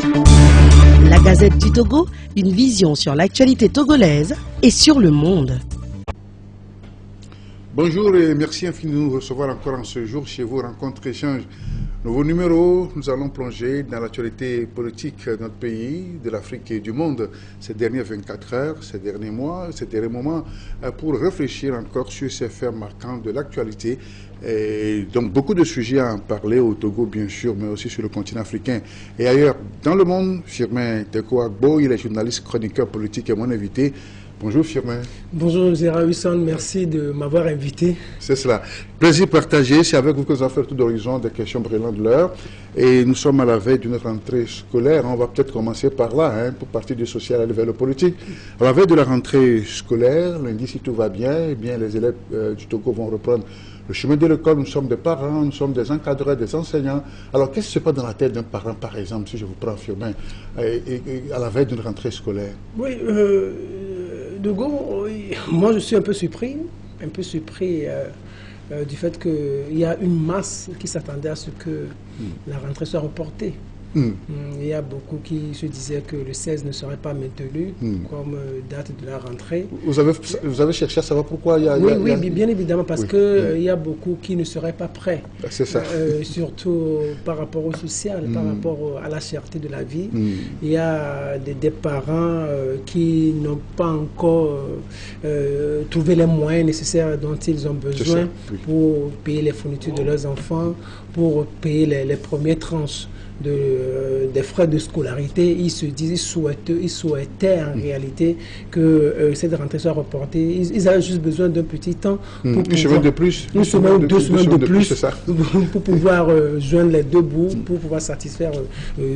La Gazette du Togo, une vision sur l'actualité togolaise et sur le monde. Bonjour et merci infiniment de nous recevoir encore en ce jour chez vous, Rencontre Échange. Nouveau numéro, nous allons plonger dans l'actualité politique de notre pays, de l'Afrique et du monde ces dernières 24 heures, ces derniers mois, ces derniers moments, pour réfléchir encore sur ces faits marquants de l'actualité. Et donc beaucoup de sujets à en parler au Togo bien sûr, mais aussi sur le continent africain et ailleurs dans le monde. Firmin Teko Agbo, il est journaliste, chroniqueur politique et mon invité. Bonjour Firmin. Bonjour Gérard Husson, merci de m'avoir invité. C'est cela. Plaisir partagé, c'est avec vous que nous allons faire tout d'horizon des questions brûlantes de l'heure. Et nous sommes à la veille d'une rentrée scolaire. On va peut-être commencer par là, pour partir du social aller vers le politique. À la veille de la rentrée scolaire, lundi si tout va bien, eh bien les élèves du Togo vont reprendre le chemin de l'école. Nous sommes des parents, nous sommes des encadreurs, des enseignants. Alors qu'est-ce qui se passe dans la tête d'un parent, par exemple, si je vous prends Firmin, à la veille d'une rentrée scolaire? Oui, moi je suis un peu surpris du fait qu'il y a une masse qui s'attendait à ce que la rentrée soit reportée. Il y a beaucoup qui se disaient que le 16 ne serait pas maintenu comme date de la rentrée. Vous avez cherché à savoir pourquoi il y a... Oui, bien évidemment, parce qu'il y a beaucoup qui ne seraient pas prêts. C'est ça. Surtout par rapport au social, par rapport à la cherté de la vie. Il y a des parents qui n'ont pas encore trouvé les moyens nécessaires dont ils ont besoin pour payer les fournitures de leurs enfants, pour payer les premières tranches des frais de scolarité. Ils souhaitaient en réalité que cette rentrée soit reportée. Ils avaient juste besoin d'un petit temps pour une semaine de plus, une semaine ou 2 semaines de plus, c'est ça. pour pouvoir joindre les deux bouts, pour pouvoir satisfaire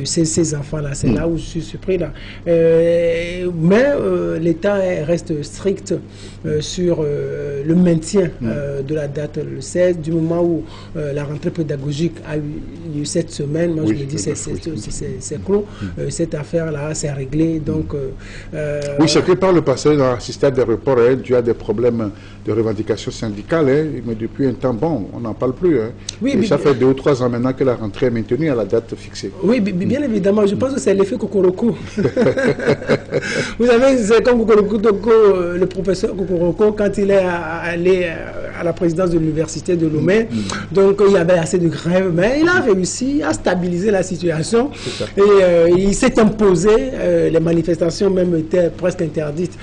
ces enfants-là. C'est là où je suis surpris là. Mais l'État reste strict sur le maintien de la date le 16, du moment où la rentrée pédagogique a eu lieu cette semaine. Moi je me dis c'est clos, cette affaire-là, c'est réglé. Donc, oui, c'est que par le passé, on a assisté à des reports dû à des problèmes de revendications syndicales, mais depuis un temps, on n'en parle plus. Oui, et ça fait 2 ou 3 ans maintenant que la rentrée est maintenue à la date fixée. Oui, bien évidemment, je pense que c'est l'effet Kokoroko. Vous savez, c'est comme Kokoroko, le professeur Kokoroko, quand il est allé à la présidence de l'université de Lomé, donc il y avait assez de grève, mais il a réussi à stabiliser la situation et il s'est imposé. Les manifestations même étaient presque interdites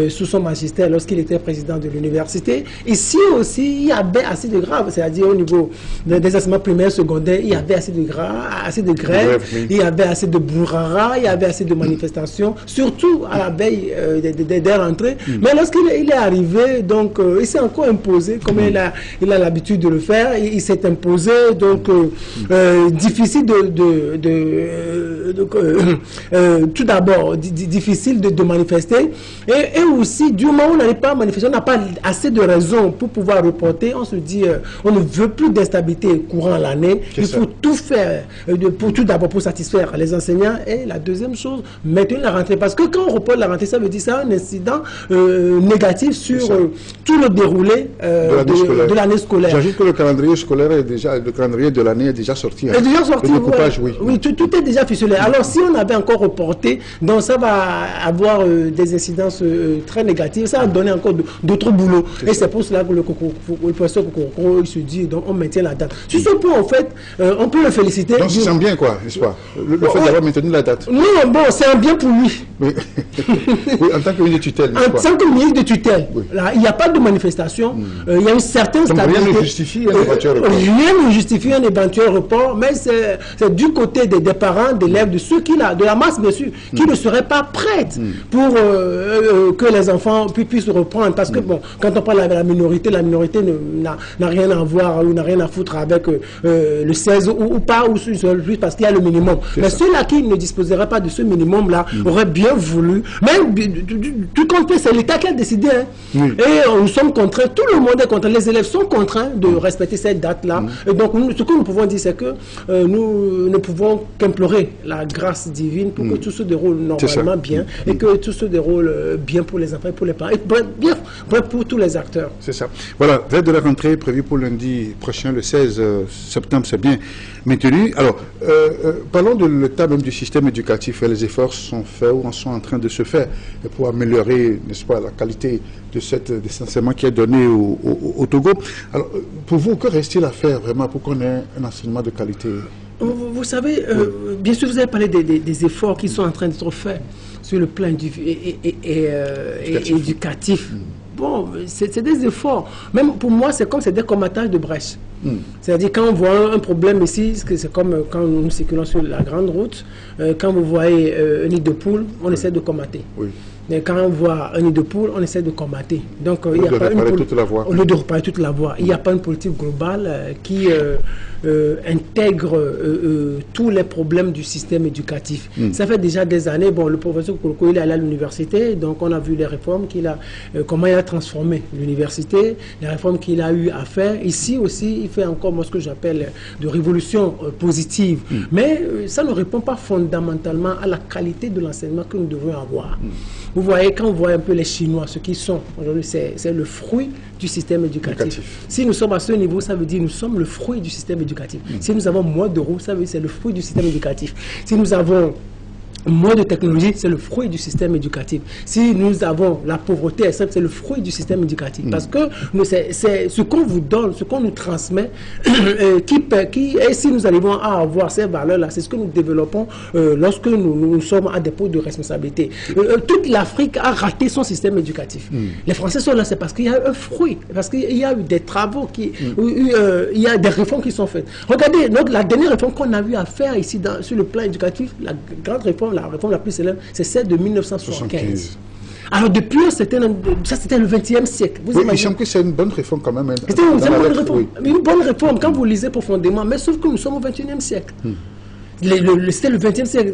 sous son magistère lorsqu'il était président de l'université. Ici aussi, il y avait assez de grève, c'est-à-dire au niveau des enseignements primaires, secondaires, il y avait assez de grèves, il y avait assez de bourrara, il y avait assez de manifestations, surtout à la veille des rentrées. Mais lorsqu'il est arrivé, donc il s'est encore imposé, comme il a l'habitude de le faire, il s'est imposé, donc difficile tout d'abord, difficile de manifester, et aussi, du moment où on n'arrive pas à manifester, on n'a pas assez de raisons pour pouvoir reporter. On se dit, on ne veut plus d'instabilité courant l'année. Il faut tout faire, tout d'abord pour satisfaire les enseignants. Et la deuxième chose, maintenir la rentrée. Parce que quand on reporte la rentrée, ça veut dire ça a un incident négatif sur tout le déroulé de l'année scolaire. J'ajoute que le calendrier scolaire est déjà, le calendrier de l'année est déjà sorti. Est déjà sorti, oui, tout est déjà ficelé. Alors si on avait encore reporté, donc ça va avoir des incidences très négatives, ça va donner encore d'autres boulots. Et c'est pour cela que le professeur Kokoro, il se dit, donc on maintient la date. Sur ce point, en fait, on peut le féliciter. Donc c'est un bien, quoi, n'est-ce pas? Le fait d'avoir maintenu la date. Non, bon, c'est un bien pour lui. Oui. Oui, en tant que ministre de tutelle. En tant que ministre de tutelle, là, il n'y a pas de manifestation, il y a une certaine stabilité. Rien ne justifie un éventuel report. Rien ne justifie un éventuel report, mais c'est du côté des parents, d'élèves, de ceux de la masse, bien sûr, qui ne seraient pas prêtes pour que les enfants puissent reprendre. Parce que, bon, quand on parle de la minorité n'a rien à voir ou n'a rien à foutre avec le 16 ou pas, ou plus, parce qu'il y a le minimum. Mais ceux-là qui ne disposeraient pas de ce minimum-là auraient bien voulu. Mais tout compte fait, c'est l'État qui a décidé. Et nous sommes contraints, tout le monde est contraint, les élèves sont contraints de respecter cette date-là. Et donc, ce que nous pouvons dire, c'est que nous ne pouvons qu'implorer la la grâce divine pour que tout se déroule normalement bien et que tout se déroule bien pour les enfants et pour les parents, et bien pour tous les acteurs. C'est ça. Voilà, date de la rentrée prévue pour lundi prochain, le 16 septembre, c'est bien maintenu. Alors, parlons de l'état même du système éducatif. Les efforts sont faits ou sont en train de se faire pour améliorer, n'est-ce pas, la qualité de cet enseignement qui est donné au Togo. Alors, pour vous, que reste-t-il à faire vraiment pour qu'on ait un enseignement de qualité? Vous savez, bien sûr, vous avez parlé des efforts qui sont en train d'être faits sur le plan éducatif. Bon, c'est des efforts. Même pour moi, c'est comme des combattages de brèche. C'est-à-dire, quand on voit un problème ici, c'est comme quand nous circulons sur la grande route, quand vous voyez un nid de poule, on essaie de combattre. Mais quand on voit un nid de poule, on essaie de combattre. Donc, il n'y a pas une au lieu de reparler toute la voie, il n'y a pas une politique globale qui intègre tous les problèmes du système éducatif. Ça fait déjà des années, bon, le professeur Koloko, il est allé à l'université, donc on a vu les réformes qu'il a, comment il a transformé l'université, les réformes qu'il a eu à faire. Ici aussi, il fait encore ce que j'appelle de révolution positive. Mais ça ne répond pas fondamentalement à la qualité de l'enseignement que nous devons avoir. Vous voyez, quand on voit un peu les Chinois, ce qu'ils sont aujourd'hui, c'est le fruit du système éducatif. Si nous sommes à ce niveau, ça veut dire que nous sommes le fruit du système éducatif. Si nous avons moins d'euros, ça veut dire que c'est le fruit du système éducatif. Si nous avons moins de technologie, c'est le fruit du système éducatif. Si nous avons la pauvreté, c'est le fruit du système éducatif. Parce que c'est ce qu'on vous donne, ce qu'on nous transmet, et si nous arrivons à avoir ces valeurs-là, c'est ce que nous développons lorsque nous sommes à des postes de responsabilité. Toute l'Afrique a raté son système éducatif. Les Français sont là, c'est parce qu'il y a eu un fruit, parce qu'il y a eu des travaux, il y a des réformes qui sont faites. Regardez, la dernière réforme qu'on a eu à faire ici sur le plan éducatif, la grande réforme, la réforme la plus célèbre, c'est celle de 1975. Alors depuis, ça c'était le XXe siècle. Vous imaginez... il semble que c'est une bonne réforme quand même. C'était une bonne réforme. Une bonne réforme quand vous lisez profondément, mais sauf que nous sommes au XXIe siècle. C'était le XXe siècle,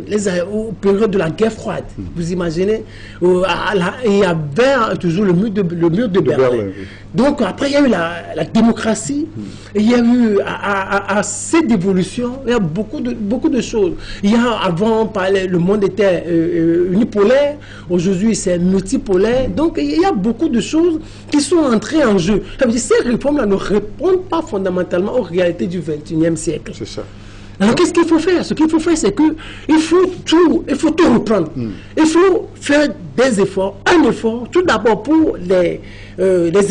aux périodes de la guerre froide. Vous imaginez, il y avait toujours le mur de Berlin. Donc après, il y a eu la démocratie, et il y a eu assez d'évolution, il y a beaucoup de choses. Avant, le monde était unipolaire, aujourd'hui c'est multipolaire, donc il y a beaucoup de choses qui sont entrées en jeu. Ces réformes-là ne répondent pas fondamentalement aux réalités du XXIe siècle. C'est ça. Alors qu'est-ce qu'il faut faire? Ce qu'il faut faire, c'est qu'il faut tout reprendre. Il faut faire des efforts, un effort, tout d'abord pour les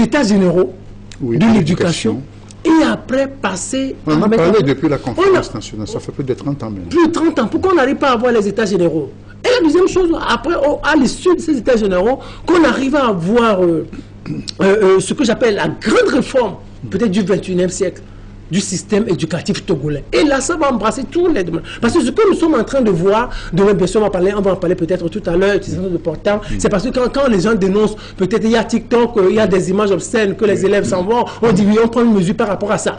états généraux de l'éducation, et après passer... On en a parlé depuis la conférence nationale, ça fait plus de 30 ans maintenant. Plus de 30 ans, pourquoi on n'arrive pas à avoir les états généraux? Et la deuxième chose, après, à l'issue de ces états généraux, qu'on arrive à avoir ce que j'appelle la grande réforme, peut-être du XXIe siècle, du système éducatif togolais. Et là, ça va embrasser tous les domaines. Parce que ce que nous sommes en train de voir, demain, bien sûr, on va en parler peut-être tout à l'heure, l'utilisation de portable, c'est parce que quand les gens dénoncent, peut-être il y a TikTok, il y a des images obscènes que les élèves s'envoient, on dit oui, on prend une mesure par rapport à ça.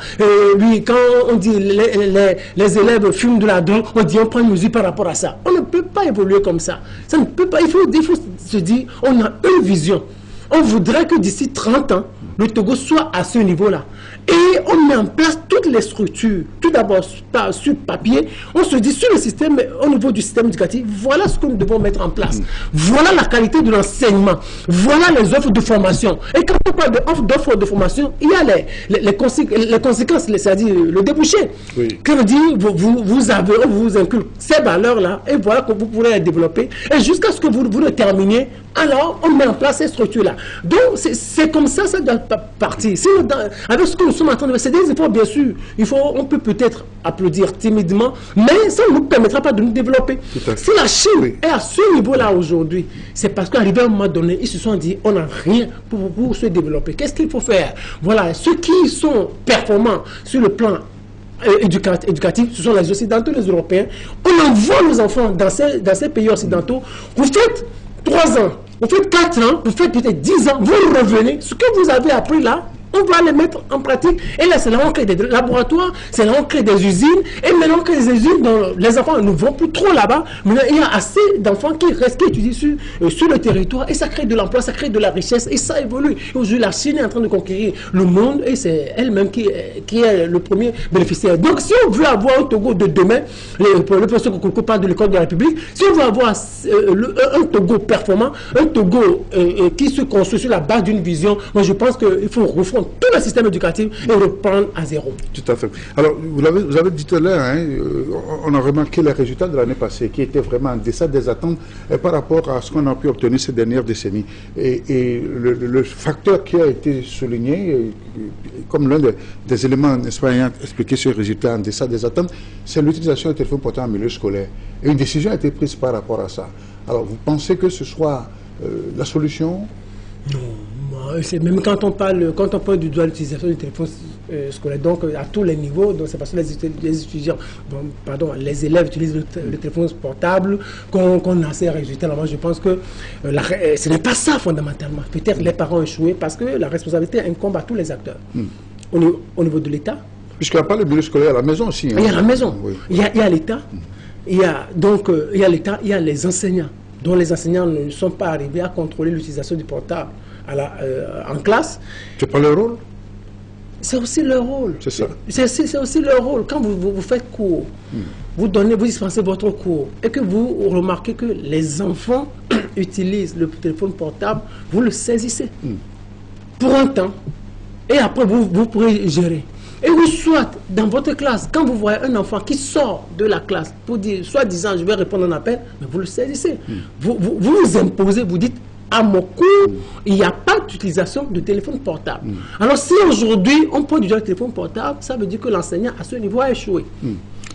Oui, quand on dit les élèves fument de la drogue, on dit on prend une mesure par rapport à ça. On ne peut pas évoluer comme ça. Ça ne peut pas, il faut se dire, on a une vision. On voudrait que d'ici 30 ans, le Togo soit à ce niveau-là. Et on met en place toutes les structures. Tout d'abord, sur papier, on se dit sur le système, au niveau du système éducatif, voilà ce que nous devons mettre en place. Voilà la qualité de l'enseignement. Voilà les offres de formation. Et quand on parle d'offres de formation, il y a les conséquences, c'est-à-dire le débouché. Que veut dire, vous vous inculquez ces valeurs-là, et voilà que vous pourrez les développer. Et jusqu'à ce que vous le terminiez, alors on met en place ces structures-là. Donc, c'est comme ça, ça doit partir. Avec ce que nous sommes en train de faire, c'est des efforts, bien sûr. On peut peut-être applaudir timidement, mais ça ne nous permettra pas de nous développer. Si la Chine est à ce niveau-là aujourd'hui, c'est parce qu'arrivé à un moment donné, ils se sont dit, on n'a rien pour se développer. Qu'est-ce qu'il faut faire? Voilà, ceux qui sont performants sur le plan éducatif, ce sont les Occidentaux, les Européens. On envoie nos enfants dans ces pays occidentaux. Vous faites 3 ans, vous faites 4 ans, vous faites peut-être 10 ans, vous revenez, ce que vous avez appris là, On va les mettre en pratique. Et là, c'est là on crée des laboratoires, c'est là on crée des usines. Et maintenant que les usines, dont les enfants ne vont plus trop là-bas, maintenant il y a assez d'enfants qui restent, qui étudient sur le territoire. Et ça crée de l'emploi, ça crée de la richesse. Et ça évolue. Et aujourd'hui, la Chine est en train de conquérir le monde. Et c'est elle-même qui est le premier bénéficiaire. Donc, si on veut avoir un Togo de demain, le professeur Kokoko parle de l'école de la République, si on veut avoir un Togo performant, un Togo qui se construit sur la base d'une vision, moi je pense qu'il faut refondre tout le système éducatif et reprendre à zéro. Tout à fait. Alors, vous avez dit tout à l'heure, hein, on a remarqué les résultats de l'année passée qui étaient vraiment en deçà des attentes par rapport à ce qu'on a pu obtenir ces dernières décennies. Et le facteur qui a été souligné comme l'un des éléments, n'est-ce pas, ayant expliqué ce résultat en deçà des attentes, c'est l'utilisation du téléphone portable en milieu scolaire. Et une décision a été prise par rapport à ça. Alors, vous pensez que ce soit la solution? Non, même quand on parle du droit d'utilisation du téléphone scolaire, donc à tous les niveaux, donc c'est parce que les étudiants, les élèves utilisent le téléphone portable qu'on a ces résultats. Alors moi je pense que ce n'est pas ça fondamentalement. Peut-être les parents ont échoué parce que la responsabilité incombe à tous les acteurs. Au niveau de l'État. Puisqu'il n'y a pas le milieu scolaire à la maison aussi. Hein. Il y a la maison, oui. il y a l'État, il y a l'État, il y a les enseignants, dont les enseignants ne sont pas arrivés à contrôler l'utilisation du portable en classe. C'est pas leur rôle? C'est aussi leur rôle. C'est ça. C'est aussi leur rôle. Quand vous faites cours, vous dispensez votre cours, et que vous remarquez que les enfants utilisent le téléphone portable, vous le saisissez pour un temps, et après vous pourrez gérer. Et oui, soit dans votre classe, quand vous voyez un enfant qui sort de la classe pour dire, soit disant je vais répondre à un appel, mais vous le saisissez. Vous imposez, vous dites, à mon cours, il n'y a pas d'utilisation de téléphone portable. Alors si aujourd'hui on prend du téléphone portable, ça veut dire que l'enseignant à ce niveau a échoué.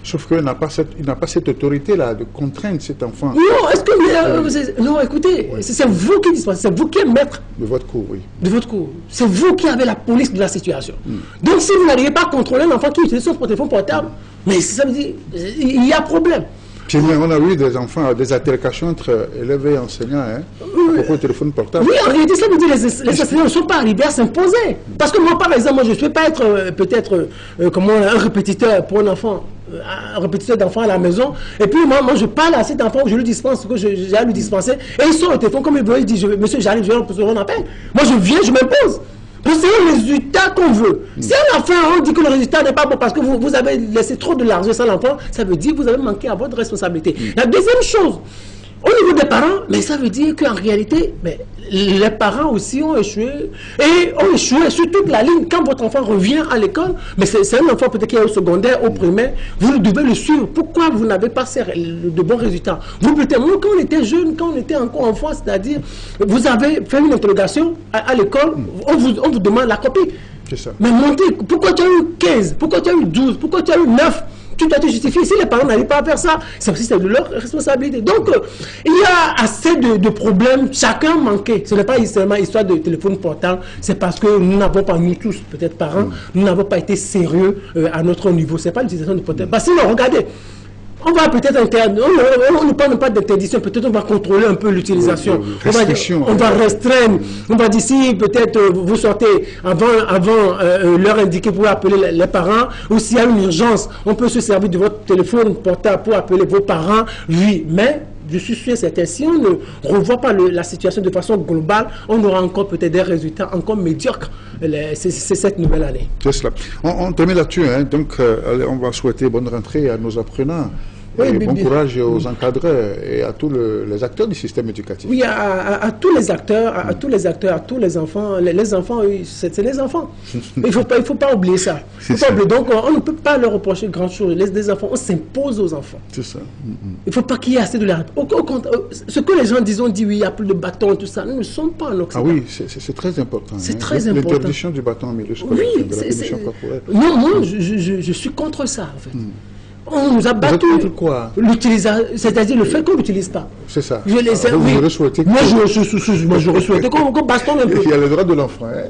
Sauf qu'il n'a pas cette autorité-là de contraindre cet enfant. Non, est-ce que... non, écoutez, c'est vous qui dispensez, c'est vous qui êtes maître. De votre cours, oui. De votre cours. C'est vous qui avez la police de la situation. Donc si vous n'arrivez pas à contrôler un enfant qui utilise son téléphone portable, mais ça veut dire il y a problème. Puis, on a eu des enfants, des altercations entre élèves et enseignants, hein, à propos du téléphone portable. Oui, en réalité, ça veut dire que les enseignants ne sont pas arrivés à s'imposer. Parce que moi, par exemple, je ne peux pas être peut-être un répétiteur pour un enfant, un répétiteur d'enfant à la maison. Et puis moi, je parle à cet enfant, je lui dispense ce que j'ai à lui dispenser. Et il sort le téléphone comme il veut, il dit, monsieur, j'arrive, je vais reposer un appel. Moi, je viens, je m'impose. C'est le résultat qu'on veut. Si à la fin on dit que le résultat n'est pas bon parce que vous avez laissé trop de l'argent sur l'enfant, ça veut dire que vous avez manqué à votre responsabilité. La deuxième chose, au niveau des parents, mais ça veut dire qu'en réalité, les parents aussi ont échoué. Et ont échoué sur toute la ligne. Quand votre enfant revient à l'école, mais c'est un enfant peut-être qui est au secondaire, au primaire, vous devez le suivre. Pourquoi vous n'avez pas de bons résultats? Vous peut-être, nous, quand on était jeunes, quand on était encore enfant, c'est-à-dire, vous avez fait une interrogation à l'école, on vous demande la copie. C'est ça. Mais montez, pourquoi tu as eu 15? Pourquoi tu as eu 12? Pourquoi tu as eu 9? Tu dois te justifier. Si les parents n'arrivent pas à faire ça, c'est aussi de leur responsabilité. Donc, il y a assez de problèmes. Chacun manquait. Ce n'est pas seulement histoire de téléphone portable. C'est parce que nous n'avons pas, nous tous, peut-être parents, nous n'avons pas été sérieux à notre niveau. Ce n'est pas l'utilisation du portable. Parce que sinon, regardez, on va peut-être on ne parle pas d'interdiction, peut-être on va contrôler un peu l'utilisation. On va restreindre. On va dire si peut-être vous sortez avant l'heure indiquée pour appeler les parents, ou s'il y a une urgence, on peut se servir de votre téléphone portable pour appeler vos parents. Oui, mais je suis sûr, certain, si on ne revoit pas la situation de façon globale, on aura encore peut-être des résultats encore médiocres cette nouvelle année. C'est cela. On termine là-dessus, hein. Donc on va souhaiter bonne rentrée à nos apprenants. Oui, et bon courage aux encadreurs et à tous les acteurs du système éducatif. Oui, à tous les acteurs, à tous les acteurs, à tous les enfants. Les enfants, c'est les enfants. Il faut pas oublier ça. Donc, on ne peut pas leur reprocher grand-chose. Les enfants, on s'impose aux enfants. C'est ça. Il ne faut pas qu'il y ait assez de la... Ce que les gens disent, on dit oui, il n'y a plus de bâton, tout ça. Nous ne sommes pas en Occident. Ah oui, c'est très important. C'est très important. L'interdiction du bâton en milieu scolaire. Oui, non, moi, je suis contre ça, en fait. On nous a battu. L'utilisation, c'est-à-dire le fait qu'on n'utilise pas. C'est ça. Moi, j'aurais souhaité qu'on bastonne un peu. Il y a le droit de l'enfant. Hein.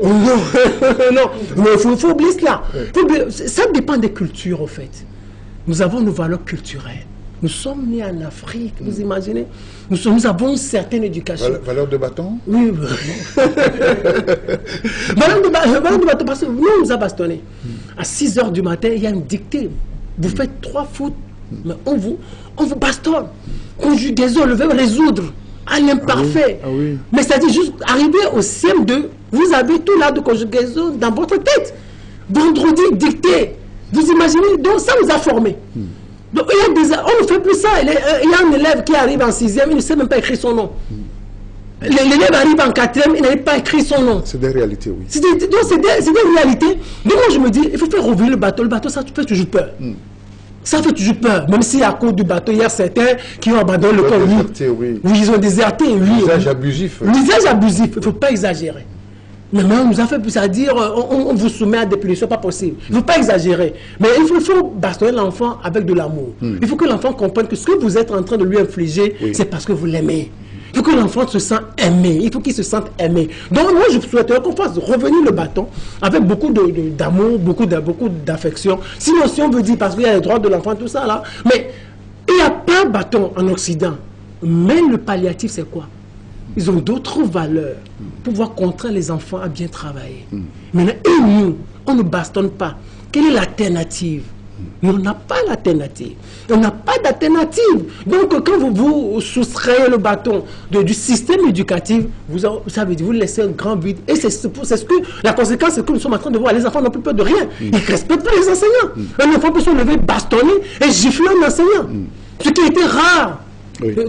Non, mais il faut oublier cela. Ça dépend des cultures, en fait. Nous avons nos valeurs culturelles. Nous sommes nés en Afrique, vous imaginez. Nous avons une certaine éducation. Valeur de bâton? Oui. Valeur de bâton, parce que nous, on nous a bastonné. À 6 h du matin, il y a une dictée. Vous faites 3 foot, mais on vous bastonne. Conjugaison, le verbe résoudre, à l'imparfait. Ah oui. Mais c'est-à-dire, juste arriver au CM2, vous avez tout là de conjugaison dans votre tête. Vendredi, dictée. Vous imaginez, donc ça nous a formés. Donc, on ne fait plus ça. Il y a un élève qui arrive en 6e, il ne sait même pas écrire son nom. L'élève arrive en 4e, il n'arrive pas à écrire son nom. C'est des réalités, oui. C'est des réalités. Donc moi je me dis, il faut faire revenir le bateau. Le bateau, ça fait toujours peur. Ça fait toujours peur. Même si à cause du bateau, il y a certains qui ont abandonné le corps. Oui, ils ont déserté. L'usage abusif. L'usage abusif, il ne faut pas exagérer. Mais on nous a fait plus à dire, on vous soumet à des punitions, pas possible. Il ne faut pas exagérer. Mais il faut bastonner l'enfant avec de l'amour. Il faut que l'enfant comprenne que ce que vous êtes en train de lui infliger, c'est parce que vous l'aimez. Il faut que l'enfant se sente aimé. Il faut qu'il se sente aimé. Donc moi, je souhaiterais qu'on fasse revenir le bâton avec beaucoup d'amour, beaucoup d'affection. Sinon, si on veut dire, parce qu'il y a les droits de l'enfant, tout ça là, mais il n'y a pas de bâton en Occident. Mais le palliatif, c'est quoi? Ils ont d'autres valeurs pour pouvoir contraindre les enfants à bien travailler. Maintenant, et nous, on ne bastonne pas. Quelle est l'alternative? On n'a pas l'alternative. On n'a pas d'alternative. Donc, quand vous soustrayez le bâton du système éducatif, ça veut dire vous laissez un grand vide. Et c'est ce que la conséquence, c'est que nous sommes en train de voir. Les enfants n'ont plus peur de rien. Ils ne respectent pas les enseignants. Un enfant peut se lever, bastonner et gifler un enseignant. Ce qui était rare.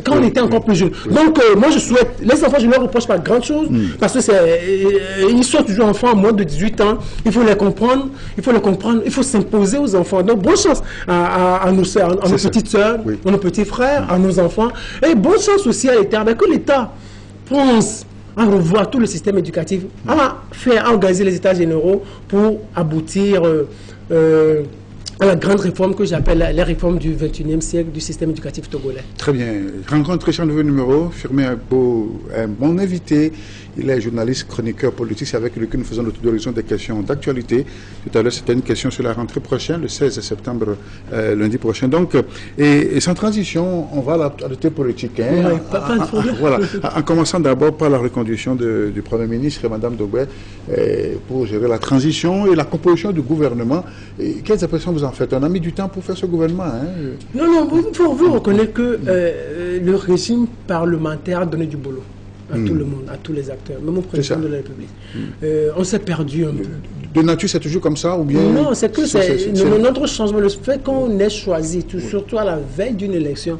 Quand on était encore plus jeune. Donc, moi, je souhaite... Les enfants, je ne leur reproche pas grand chose, parce que ils sont toujours enfants à moins de 18 ans. Il faut les comprendre. Il faut s'imposer aux enfants. Donc, bonne chance à nos soeurs, à nos petites soeurs, à nos petits frères, à nos enfants. Et bonne chance aussi à l'État. Que l'État pense à revoir tout le système éducatif, à organiser les états généraux pour aboutir... à la grande réforme que j'appelle les réformes du 21e siècle du système éducatif togolais. Très bien. Rencontre très nouveau numéro, firmé un bon invité. Il est journaliste, chroniqueur politique. C'est avec lui que nous faisons le tour d'horizon des questions d'actualité. Tout à l'heure, c'était une question sur la rentrée prochaine, le 16 septembre, lundi prochain. Donc, et sans transition, on va à l'actualité politique. Hein, pas de problème. Voilà. En commençant d'abord par la reconduction du Premier ministre et Mme Dogbe pour gérer la transition et la composition du gouvernement. Et quelles impressions vous en faites? On a mis du temps pour faire ce gouvernement. Hein? Non, vous reconnaissez que le régime parlementaire a donné du boulot à tout le monde, à tous les acteurs, même au président de la République. On s'est perdu un peu. De nature, c'est toujours comme ça ou bien? Non, c'est que notre changement, le fait qu'on ait choisi, surtout à la veille d'une élection,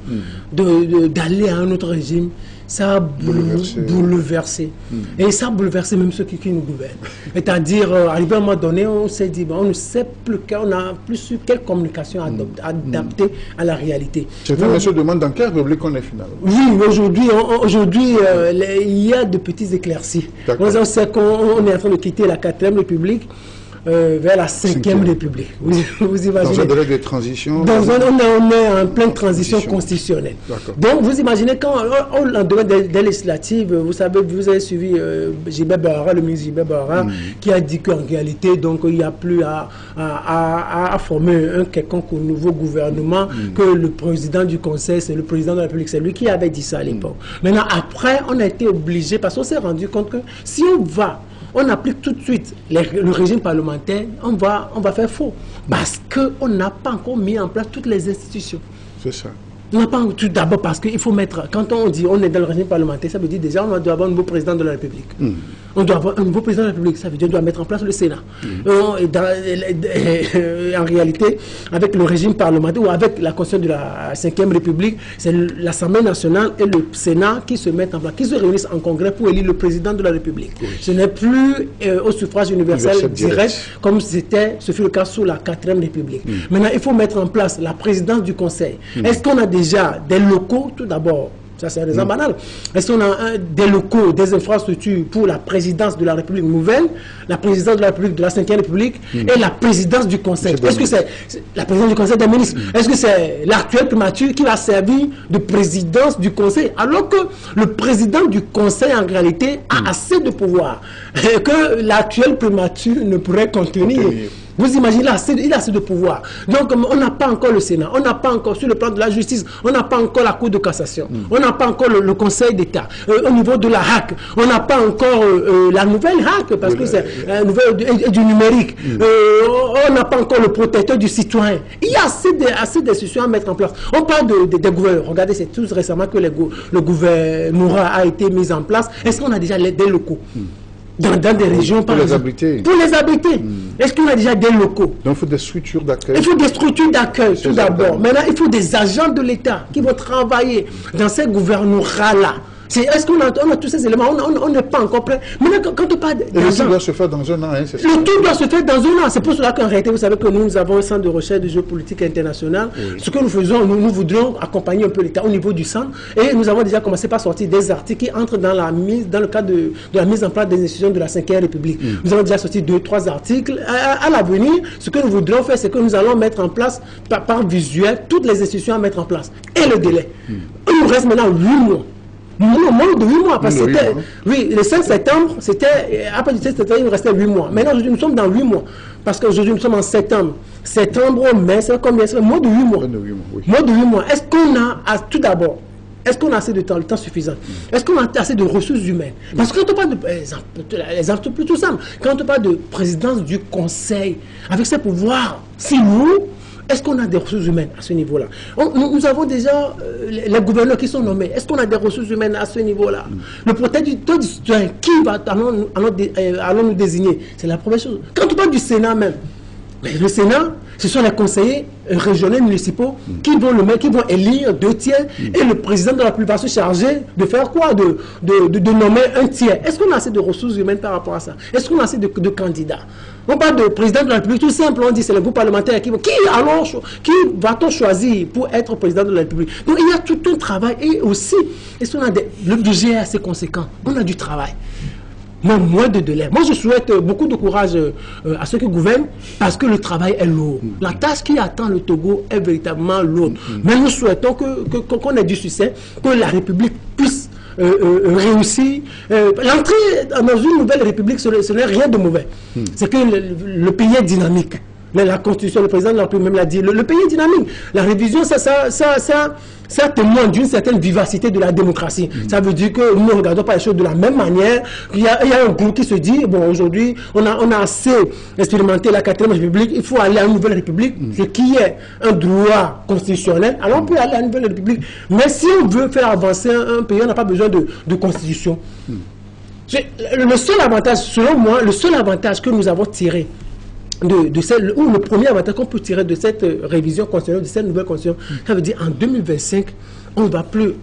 d'aller à un autre régime, ça a bouleversé. Et ça a bouleversé même ceux qui nous gouvernent. C'est-à-dire, arrivé à un moment donné, on s'est dit, on ne sait plus, on n'a plus su quelle communication adapter à la réalité. Certains se demandent dans quelle république on est finalement. Oui, aujourd'hui, il y a de petits éclaircies. On sait qu'on est en train de quitter la 4e République vers la 5e République. Vous imaginez. Dans un délai de transition. On est en pleine transition constitutionnelle. Donc vous imaginez quand on lendemain des législatives, vous savez, vous avez suivi Gilbert Bahara, le ministre Gilbert Bahara, qui a dit qu'en réalité, donc il n'y a plus à former un quelconque nouveau gouvernement, que le président du Conseil, c'est le président de la République, c'est lui qui avait dit ça à l'époque. Maintenant, après, on a été obligé, parce qu'on s'est rendu compte que si on applique tout de suite le régime parlementaire, on va faire faux. Parce qu'on n'a pas encore mis en place toutes les institutions. C'est ça. On n'a pas tout d'abord parce qu'il faut mettre, quand on dit on est dans le régime parlementaire, ça veut dire déjà on doit avoir un nouveau président de la République. On doit avoir un nouveau président de la République, ça veut dire on doit mettre en place le Sénat. En réalité, avec le régime parlementaire ou avec la Constitution de la 5e République, c'est l'Assemblée nationale et le Sénat qui se mettent en place, qui se réunissent en congrès pour élire le président de la République. Ce n'est plus au suffrage universel direct comme ce fut le cas sous la 4e République. Maintenant, il faut mettre en place la présidence du Conseil. Est-ce qu'on a déjà des locaux, tout d'abord? Ça, c'est un raison banal. Est-ce qu'on a des locaux, des infrastructures pour la présidence de la République nouvelle, la présidence de la République de la 5e République et la présidence du Conseil? Est-ce que c'est la présidence du Conseil des ministres? Est-ce que c'est l'actuel primature qui va servir de présidence du Conseil? Alors que le président du Conseil, en réalité, a assez de pouvoir que l'actuel primature ne pourrait contenir. Vous imaginez, il a assez de pouvoir. Donc, on n'a pas encore le Sénat, on n'a pas encore, sur le plan de la justice, on n'a pas encore la Cour de cassation, on n'a pas encore le Conseil d'État. Au niveau de la HAC, on n'a pas encore la nouvelle HAC, parce que c'est du numérique. On n'a pas encore le protecteur du citoyen. Il y a assez d'institutions à mettre en place. On parle des gouverneurs. Regardez, c'est tout récemment que le gouvernorat a été mis en place. Est-ce qu'on a déjà des locaux dans des régions, par exemple, pour les habiter. Est-ce qu'on a déjà des locaux? Donc il faut des structures d'accueil. Il faut des structures d'accueil, tout d'abord. Maintenant, il faut des agents de l'État qui vont travailler dans ces gouvernorats-là. Est-ce qu'on a tous ces éléments? On n'est pas encore prêt. Maintenant, quand on parle le tout doit se faire dans un an. Hein, le tout doit se faire dans un an. C'est pour cela qu'en réalité, vous savez que nous avons un centre de recherche de géopolitique internationale. Oui. Ce que nous faisons, nous voudrions accompagner un peu l'État au niveau du centre. Et nous avons déjà commencé par sortir des articles qui entrent dans le cadre de la mise en place des institutions de la 5e République. Nous avons déjà sorti 2-3 articles. À l'avenir, ce que nous voudrions faire, c'est que nous allons mettre en place, par visuel, toutes les institutions à mettre en place. Et le délai. Il nous reste maintenant 8 mois. Moins de 8 mois, parce que c'était, oui, le 5 septembre, c'était, après le 5 septembre, il nous restait 8 mois. Maintenant, aujourd'hui, nous sommes dans 8 mois, parce qu'aujourd'hui, nous sommes en septembre. Septembre, mai, c'est combien? C'est moins de 8 mois. Moins de 8 mois. Est-ce qu'on a, tout d'abord, est-ce qu'on a assez de temps, le temps suffisant? Est-ce qu'on a assez de ressources humaines? Parce que quand on parle de, exemple tout simple, quand on parle de présidence du conseil, avec ses pouvoirs si lourds, est-ce qu'on a des ressources humaines à ce niveau-là? Nous avons déjà les gouverneurs qui sont nommés. Est-ce qu'on a des ressources humaines à ce niveau-là? Le protecteur du citoyen, qui va allons nous désigner? C'est la première chose. Quand on parle du Sénat même, mais le Sénat, ce sont les conseillers régionaux municipaux qui vont élire 2 tiers et le président de la République va se charger de faire quoi? De nommer 1 tiers. Est-ce qu'on a assez de ressources humaines par rapport à ça? Est-ce qu'on a assez de candidats? On parle de président de la République, tout simple, on dit c'est le groupe parlementaire qui va-t-on choisir pour être président de la République? Donc il y a tout un travail et aussi, est-ce qu'on a le budget est assez conséquent? On a du travail. Mais moins de délai. Moi, je souhaite beaucoup de courage à ceux qui gouvernent parce que le travail est lourd. La tâche qui attend le Togo est véritablement lourde. Mais nous souhaitons qu'on ait du succès, que la République puisse réussir. L'entrée dans une nouvelle République, ce n'est rien de mauvais. C'est que le pays est dynamique. Mais la Constitution, le président de la République même l'a dit, le pays est dynamique. La révision, ça témoigne d'une certaine vivacité de la démocratie. Ça veut dire que nous ne regardons pas les choses de la même manière. Il y a un groupe qui se dit, bon, aujourd'hui, on a assez expérimenté la 4e République, il faut aller à une nouvelle République, ce qui est un droit constitutionnel. Alors on peut aller à une nouvelle République. Mais si on veut faire avancer un pays, on n'a pas besoin de constitution. Le seul avantage, selon moi, le seul avantage que nous avons tiré le premier avantage qu'on peut tirer de cette révision constitutionnelle, de cette nouvelle constitution, ça veut dire en 2025, on ne va plus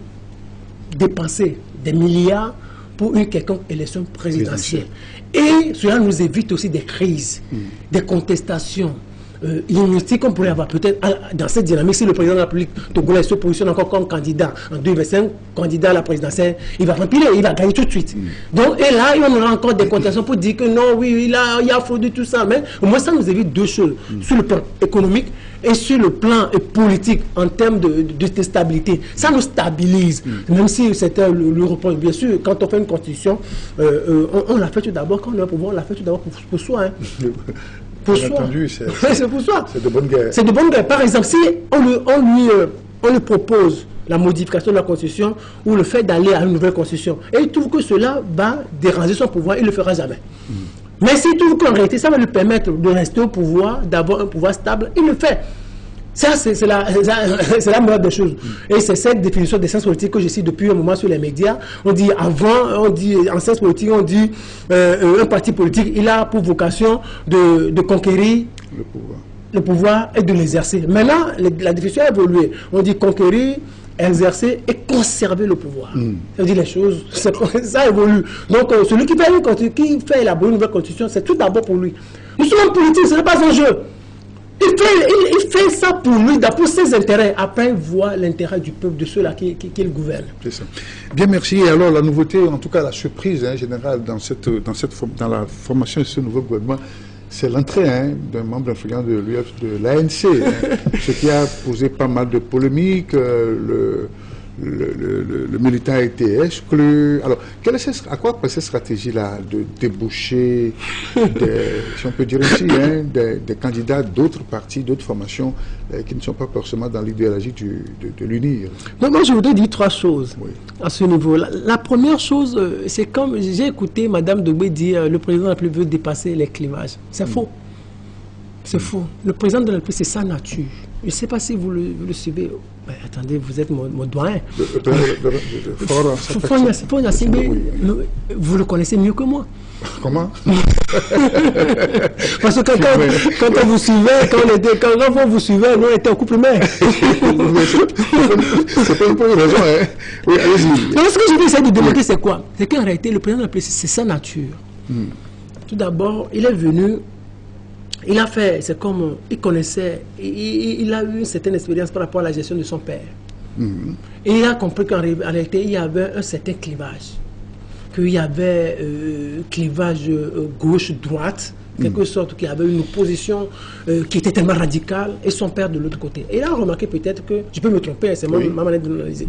dépenser des milliards pour une quelconque élection présidentielle. Et cela nous évite aussi des crises, des contestations inutiles qu'on pourrait avoir peut-être dans cette dynamique. Si le président de la République togolaise se positionne encore comme candidat en 2025, candidat à la présidentielle, il va remplir, il va gagner tout de suite. Donc, et là, on aura encore des contestations pour dire que non, oui, il y a fraude, tout ça. Mais au moins, ça nous évite 2 choses. Sur le plan économique et sur le plan politique, en termes de stabilité. Ça nous stabilise. Même si c'était le repos. Bien sûr, quand on fait une constitution, on l'a fait tout d'abord, quand on a un pouvoir, on l'a fait tout d'abord pour soi. Hein. Pour soi. C'est pour soi. C'est de bonne guerre. C'est de bonne guerre. Par exemple, si on lui propose la modification de la Constitution ou le fait d'aller à une nouvelle Constitution, et il trouve que cela va déranger son pouvoir, il ne le fera jamais. Mais s'il trouve qu'en réalité, ça va lui permettre de rester au pouvoir, d'avoir un pouvoir stable, il le fait. Ça, c'est la meilleure des choses. Et c'est cette définition des sciences politiques que je cite depuis un moment sur les médias. On dit en sciences politiques, on dit un parti politique, il a pour vocation de conquérir le pouvoir et de l'exercer. Maintenant, la définition a évolué. On dit conquérir, exercer et conserver le pouvoir. Ça veut dire les choses, ça évolue. Donc, celui qui fait la bonne nouvelle constitution, c'est tout d'abord pour lui. Nous sommes en politique, ce n'est pas un jeu. Il fait ça pour lui, pour ses intérêts. Après, il voit l'intérêt du peuple, de ceux-là qui le gouvernent. C'est ça. Bien, merci. Et alors, la nouveauté, en tout cas la surprise générale dans la formation de ce nouveau gouvernement, c'est l'entrée d'un membre influent de l'ANC, ce qui a posé pas mal de polémiques. le militant a été exclu. Alors, à quoi peut cette stratégie-là de déboucher, si on peut dire ainsi, des candidats d'autres partis, d'autres formations qui ne sont pas forcément dans l'idéologie de l'UNIR? Moi, je voudrais dire 3 choses à ce niveau. La première chose, c'est comme j'ai écouté Mme Dogbe dire le président de la République veut dépasser les clivages. C'est faux. C'est faux. Le président de la République, c'est sa nature. Je ne sais pas si vous le suivez. Ben, attendez, vous êtes mon doyen. Faure Gnassingbé, vous le connaissez mieux que moi. Comment? Parce que quand on vous suivait, quand vous suivait, nous on était en couple mère. C'est pas une bonne raison, hein? Oui, allez-y. Donc, ce que je vais essayer de démontrer, c'est quoi? C'est qu'en réalité, le président de la République, c'est sa nature. Tout d'abord, il est venu. Il a fait, c'est comme, il connaissait, il a eu une certaine expérience par rapport à la gestion de son père. Et il a compris qu'en réalité, il y avait un certain clivage. Qu'il y avait clivage gauche-droite, quelque sorte, qu'il y avait une opposition qui était tellement radicale, et son père de l'autre côté. Et il a remarqué peut-être que, je peux me tromper, c'est ma manière de l'analyser.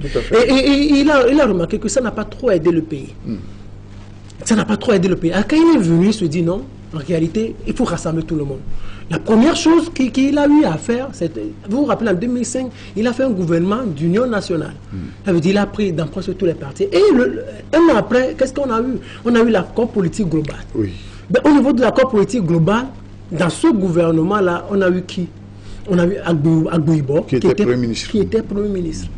Et il a remarqué que ça n'a pas trop aidé le pays. Ça n'a pas trop aidé le pays. Alors, quand il est venu, il se dit non. En réalité, il faut rassembler tout le monde. La première chose qu'il a eu à faire, c'est, vous vous rappelez, en 2005, il a fait un gouvernement d'union nationale. Ça veut dire qu'il a pris dans presque tous les partis. Et un an après, qu'est-ce qu'on a eu? On a eu l'accord politique global. Ben, au niveau de l'accord politique global, dans ce gouvernement-là, on a eu qui? On a eu Agbouibo, qui était Premier ministre.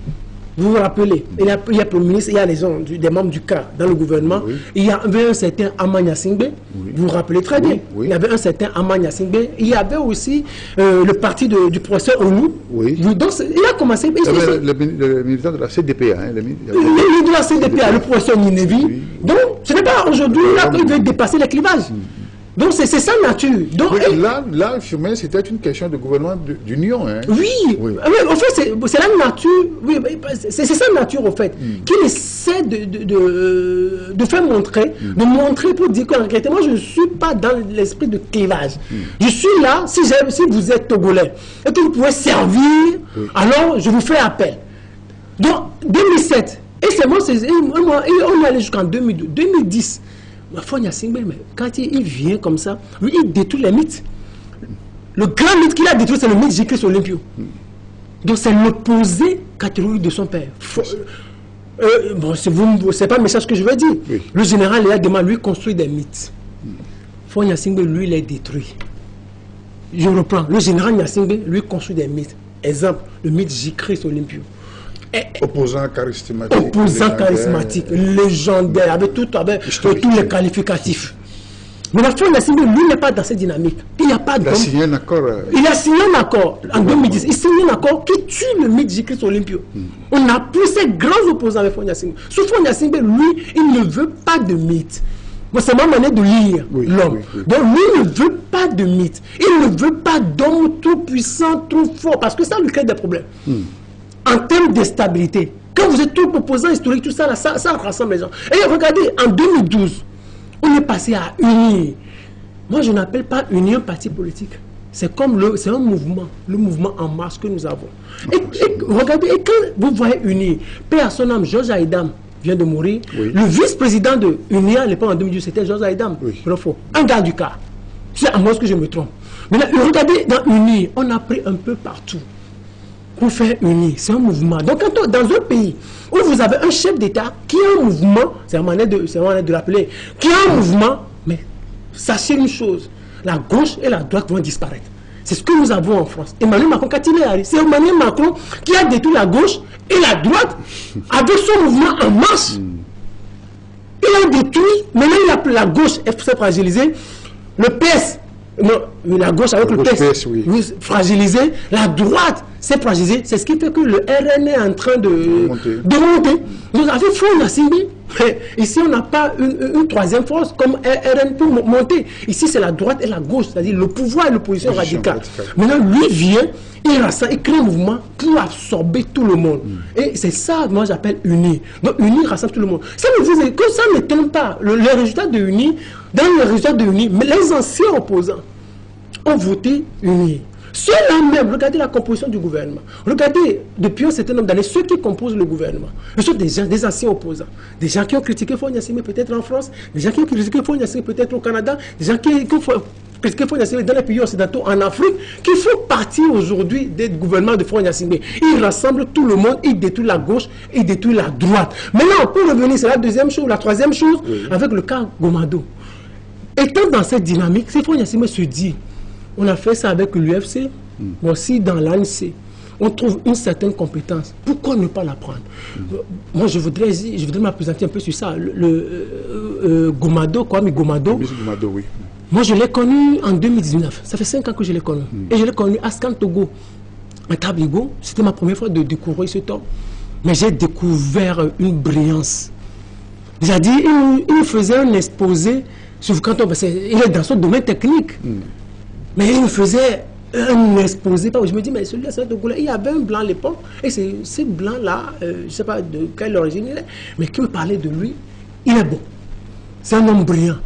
Vous vous rappelez, il y a Premier ministre, il y a des membres du CA dans le gouvernement. Il y avait un certain Ama Gnassingbé, vous vous rappelez très bien. Il y avait un certain Ama Gnassingbé. Il y avait aussi le parti du professeur Onu. Donc, il a commencé. Le militant de la CDPA. Le de la CDPA, le professeur Ninevi. Donc, ce n'est pas aujourd'hui qu'il veut dépasser les clivages. Donc c'est sa nature. Donc, là, c'était une question de gouvernement d'union. Hein. Oui. En fait, c'est la nature. Oui, c'est sa nature, en fait, qu'il essaie de faire montrer, de montrer pour dire qu'en réalité, moi, je ne suis pas dans l'esprit de clivage. Je suis là, si vous êtes Togolais et que vous pouvez servir, alors je vous fais appel. Donc, 2007, et c'est moi, on est allé jusqu'en 2010. Faure Gnassingbé, mais quand il vient comme ça, lui, il détruit les mythes. Le grand mythe qu'il a détruit, c'est le mythe Jésus-Christ Olympio. Donc c'est l'opposé catégorique de son père. Bon, c'est pas le message que je veux dire. Le général Léa lui construit des mythes. Faure Gnassingbé, lui, il les détruit. Je reprends. Le général Gnassingbé, lui, construit des mythes. Exemple, le mythe Jésus-Christ Olympio. Opposant charismatique, légendaire, avec tous les qualificatifs. Mais la Faure Gnassingbé, lui, n'est pas dans cette dynamique. Il n'y a pas de. Il a signé un accord. Il a signé un accord en 2010. Il signe un accord qui tue le mythe Jésus-Christ Olympio. On a poussé grands opposants avec Faure Gnassingbé. Sur Faure Gnassingbé, lui, il ne veut pas de mythe. C'est ma manière de lire l'homme. Donc lui ne veut pas de mythe. Il ne veut pas d'homme trop puissant, trop fort, parce que ça lui crée des problèmes. En termes de stabilité, quand vous êtes tout opposant historique, tout ça, là, ça rassemble les gens. Et regardez, en 2012, on est passé à unir. Moi, je n'appelle pas unir un parti politique. C'est comme c'est un mouvement, le mouvement En Marche que nous avons. Et regardez, et quand vous voyez unir, paix à son âme, Georges Aïdam vient de mourir. Le vice-président de UNIR à l'époque en 2012, c'était Georges Aïdam. Un gars du cas. C'est à moi ce que je me trompe. Maintenant, regardez, dans UNIR, on a pris un peu partout. Pour faire unir, c'est un mouvement. Donc, quand dans un pays où vous avez un chef d'État qui a un mouvement, c'est la manière de l'appeler, qui a un mouvement, mais sachez une chose, la gauche et la droite vont disparaître. C'est ce que nous avons en France. Emmanuel Macron, quand il est arrivé, c'est Emmanuel Macron qui a détruit la gauche et la droite avec son mouvement En Marche. Il a détruit, maintenant la gauche s'est fragilisée, le PS. Non, la gauche avec le PS fragilisé, la droite s'est fragilisée. C'est ce qui fait que le RN est en train de monter. Donc avec Faure Gnassingbé, ici on n'a pas une troisième force comme RN pour monter. Ici c'est la droite et la gauche, c'est-à-dire le pouvoir et l'opposition radicale. Maintenant lui vient, il crée un mouvement pour absorber tout le monde. Et c'est ça que moi j'appelle unir. Donc unir rassemble tout le monde. Ça veut dire que ça ne tient pas. Les résultats de unir, dans les résultats de unir, mais les anciens opposants ont voté unir. Ceux-là même, regardez la composition du gouvernement. Regardez, depuis un certain nombre d'années, ceux qui composent le gouvernement, ce sont des gens, des anciens opposants. Des gens qui ont critiqué Faure Gnassingbé peut-être en France, des gens qui ont critiqué Faure Gnassingbé peut-être au Canada, des gens qui ont critiqué Faure Gnassingbé dans les pays occidentaux, en Afrique, qui font partie aujourd'hui des gouvernements de Faure Gnassingbé. Ils rassemblent tout le monde, ils détruisent la gauche, ils détruisent la droite. Maintenant, pour revenir, c'est la deuxième chose, la troisième chose, avec le cas Gomado. Étant dans cette dynamique, c'est Faure Gnassingbé se dit, on a fait ça avec l'UFC, mais aussi dans l'ANC. On trouve une certaine compétence. Pourquoi ne pas la prendre? Moi, je voudrais m'appesantir un peu sur ça. Gomado, Kwame Gomado. Gomado, oui. Moi, je l'ai connu en 2019. Ça fait 5 ans que je l'ai connu. Et je l'ai connu à Scan Togo, à Tabligo. C'était ma première fois de découvrir ce homme. Mais j'ai découvert une brillance. C'est-à-dire, il faisait un exposé sur Canton. Il est dans son domaine technique. Mais il me faisait un exposé. Je me dis, mais celui-là, c'est un Togolais. Il y avait un blanc à l'époque. Et ce blanc-là, je ne sais pas de quelle origine il est, mais qui me parlait de lui, il est bon. C'est un homme brillant.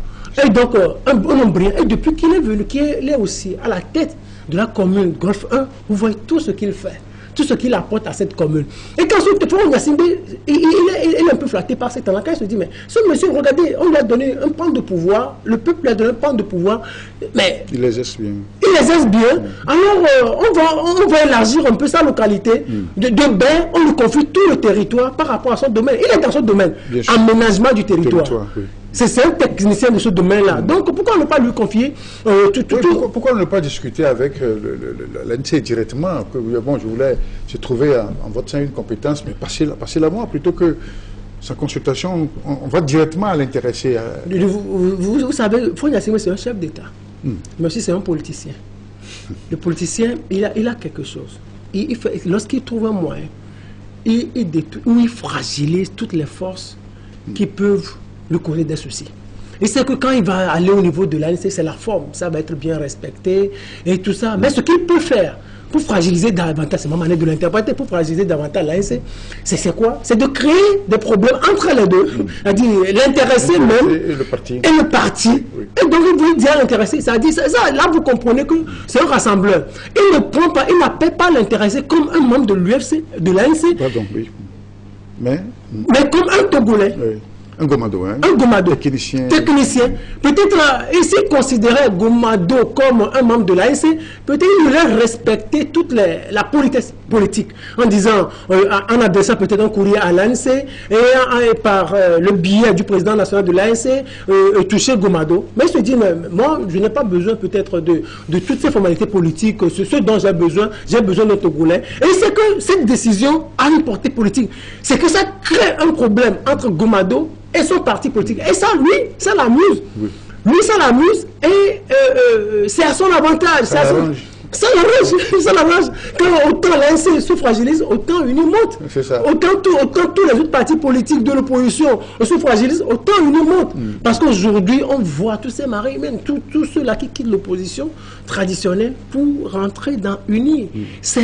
Et donc, un homme brillant. Et depuis qu'il est venu, qu'il est aussi à la tête de la commune Golfe 1, vous voyez tout ce qu'il fait. Tout ce qu'il apporte à cette commune. Et quand Faure Gnassingbé, il est un peu flatté par cet talent. Quand il se dit, mais ce monsieur, regardez, on lui a donné un pan de pouvoir, le peuple lui a donné un pan de pouvoir, mais il exerce bien. Il exerce bien. Alors, on va élargir un peu sa localité. De bain, on lui confie tout le territoire par rapport à son domaine. Il est dans son domaine. Aménagement du territoire. Oui. C'est un technicien de ce domaine-là. Donc, pourquoi ne pas lui confier pourquoi ne pas discuter avec l'ANC directement? Bon, j'ai trouvé en votre sein une compétence, mais passez-la moi plutôt que sa consultation. On va directement à l'intéressé. Vous savez, Faure Gnassingbé, c'est un chef d'État, mais aussi c'est un politicien. Le politicien, il a quelque chose. Lorsqu'il trouve un moyen, il fragilise toutes les forces qui peuvent lui causer des soucis. Et c'est que quand il va aller au niveau de l'ANC, c'est la forme, ça va être bien respecté et tout ça. Mais ce qu'il peut faire pour fragiliser davantage, c'est ma manière de l'interpréter, pour fragiliser davantage l'ANC, c'est quoi? C'est de créer des problèmes entre les deux, c'est-à-dire l'intéressé même et le parti. Oui. Et donc il veut dire l'intéressé, c'est-à-dire là vous comprenez que c'est un rassembleur. Il ne prend pas, il n'appelle pas l'intéressé comme un membre de l'UFC, de l'ANC, mais comme un Togolais. Oui. Un Gomado, hein? Un Gomado. Technicien. Peut-être, ici, considérer Gomado comme un membre de l'ANC, peut-être il aurait respecté toute la politesse politique, en disant, en adressant peut-être un courrier à l'ANC, et par le biais du président national de l'ANC, toucher Gomado. Mais il se dit, moi, je n'ai pas besoin peut-être de toutes ces formalités politiques, ce dont j'ai besoin d'un Togolais. Et c'est que cette décision a une portée politique. C'est que ça crée un problème entre Gomado et son parti politique. Et ça, lui, ça l'amuse. Oui. Lui, ça l'amuse et c'est à son avantage. Ça l'arrange. Quand autant l'ANC se fragilise, autant UNI monte. Autant tous les autres partis politiques de l'opposition se fragilisent, autant UNI monte. Parce qu'aujourd'hui, on voit tous ces maris, même tous ceux-là qui quittent l'opposition traditionnelle pour rentrer dans UNI. Ça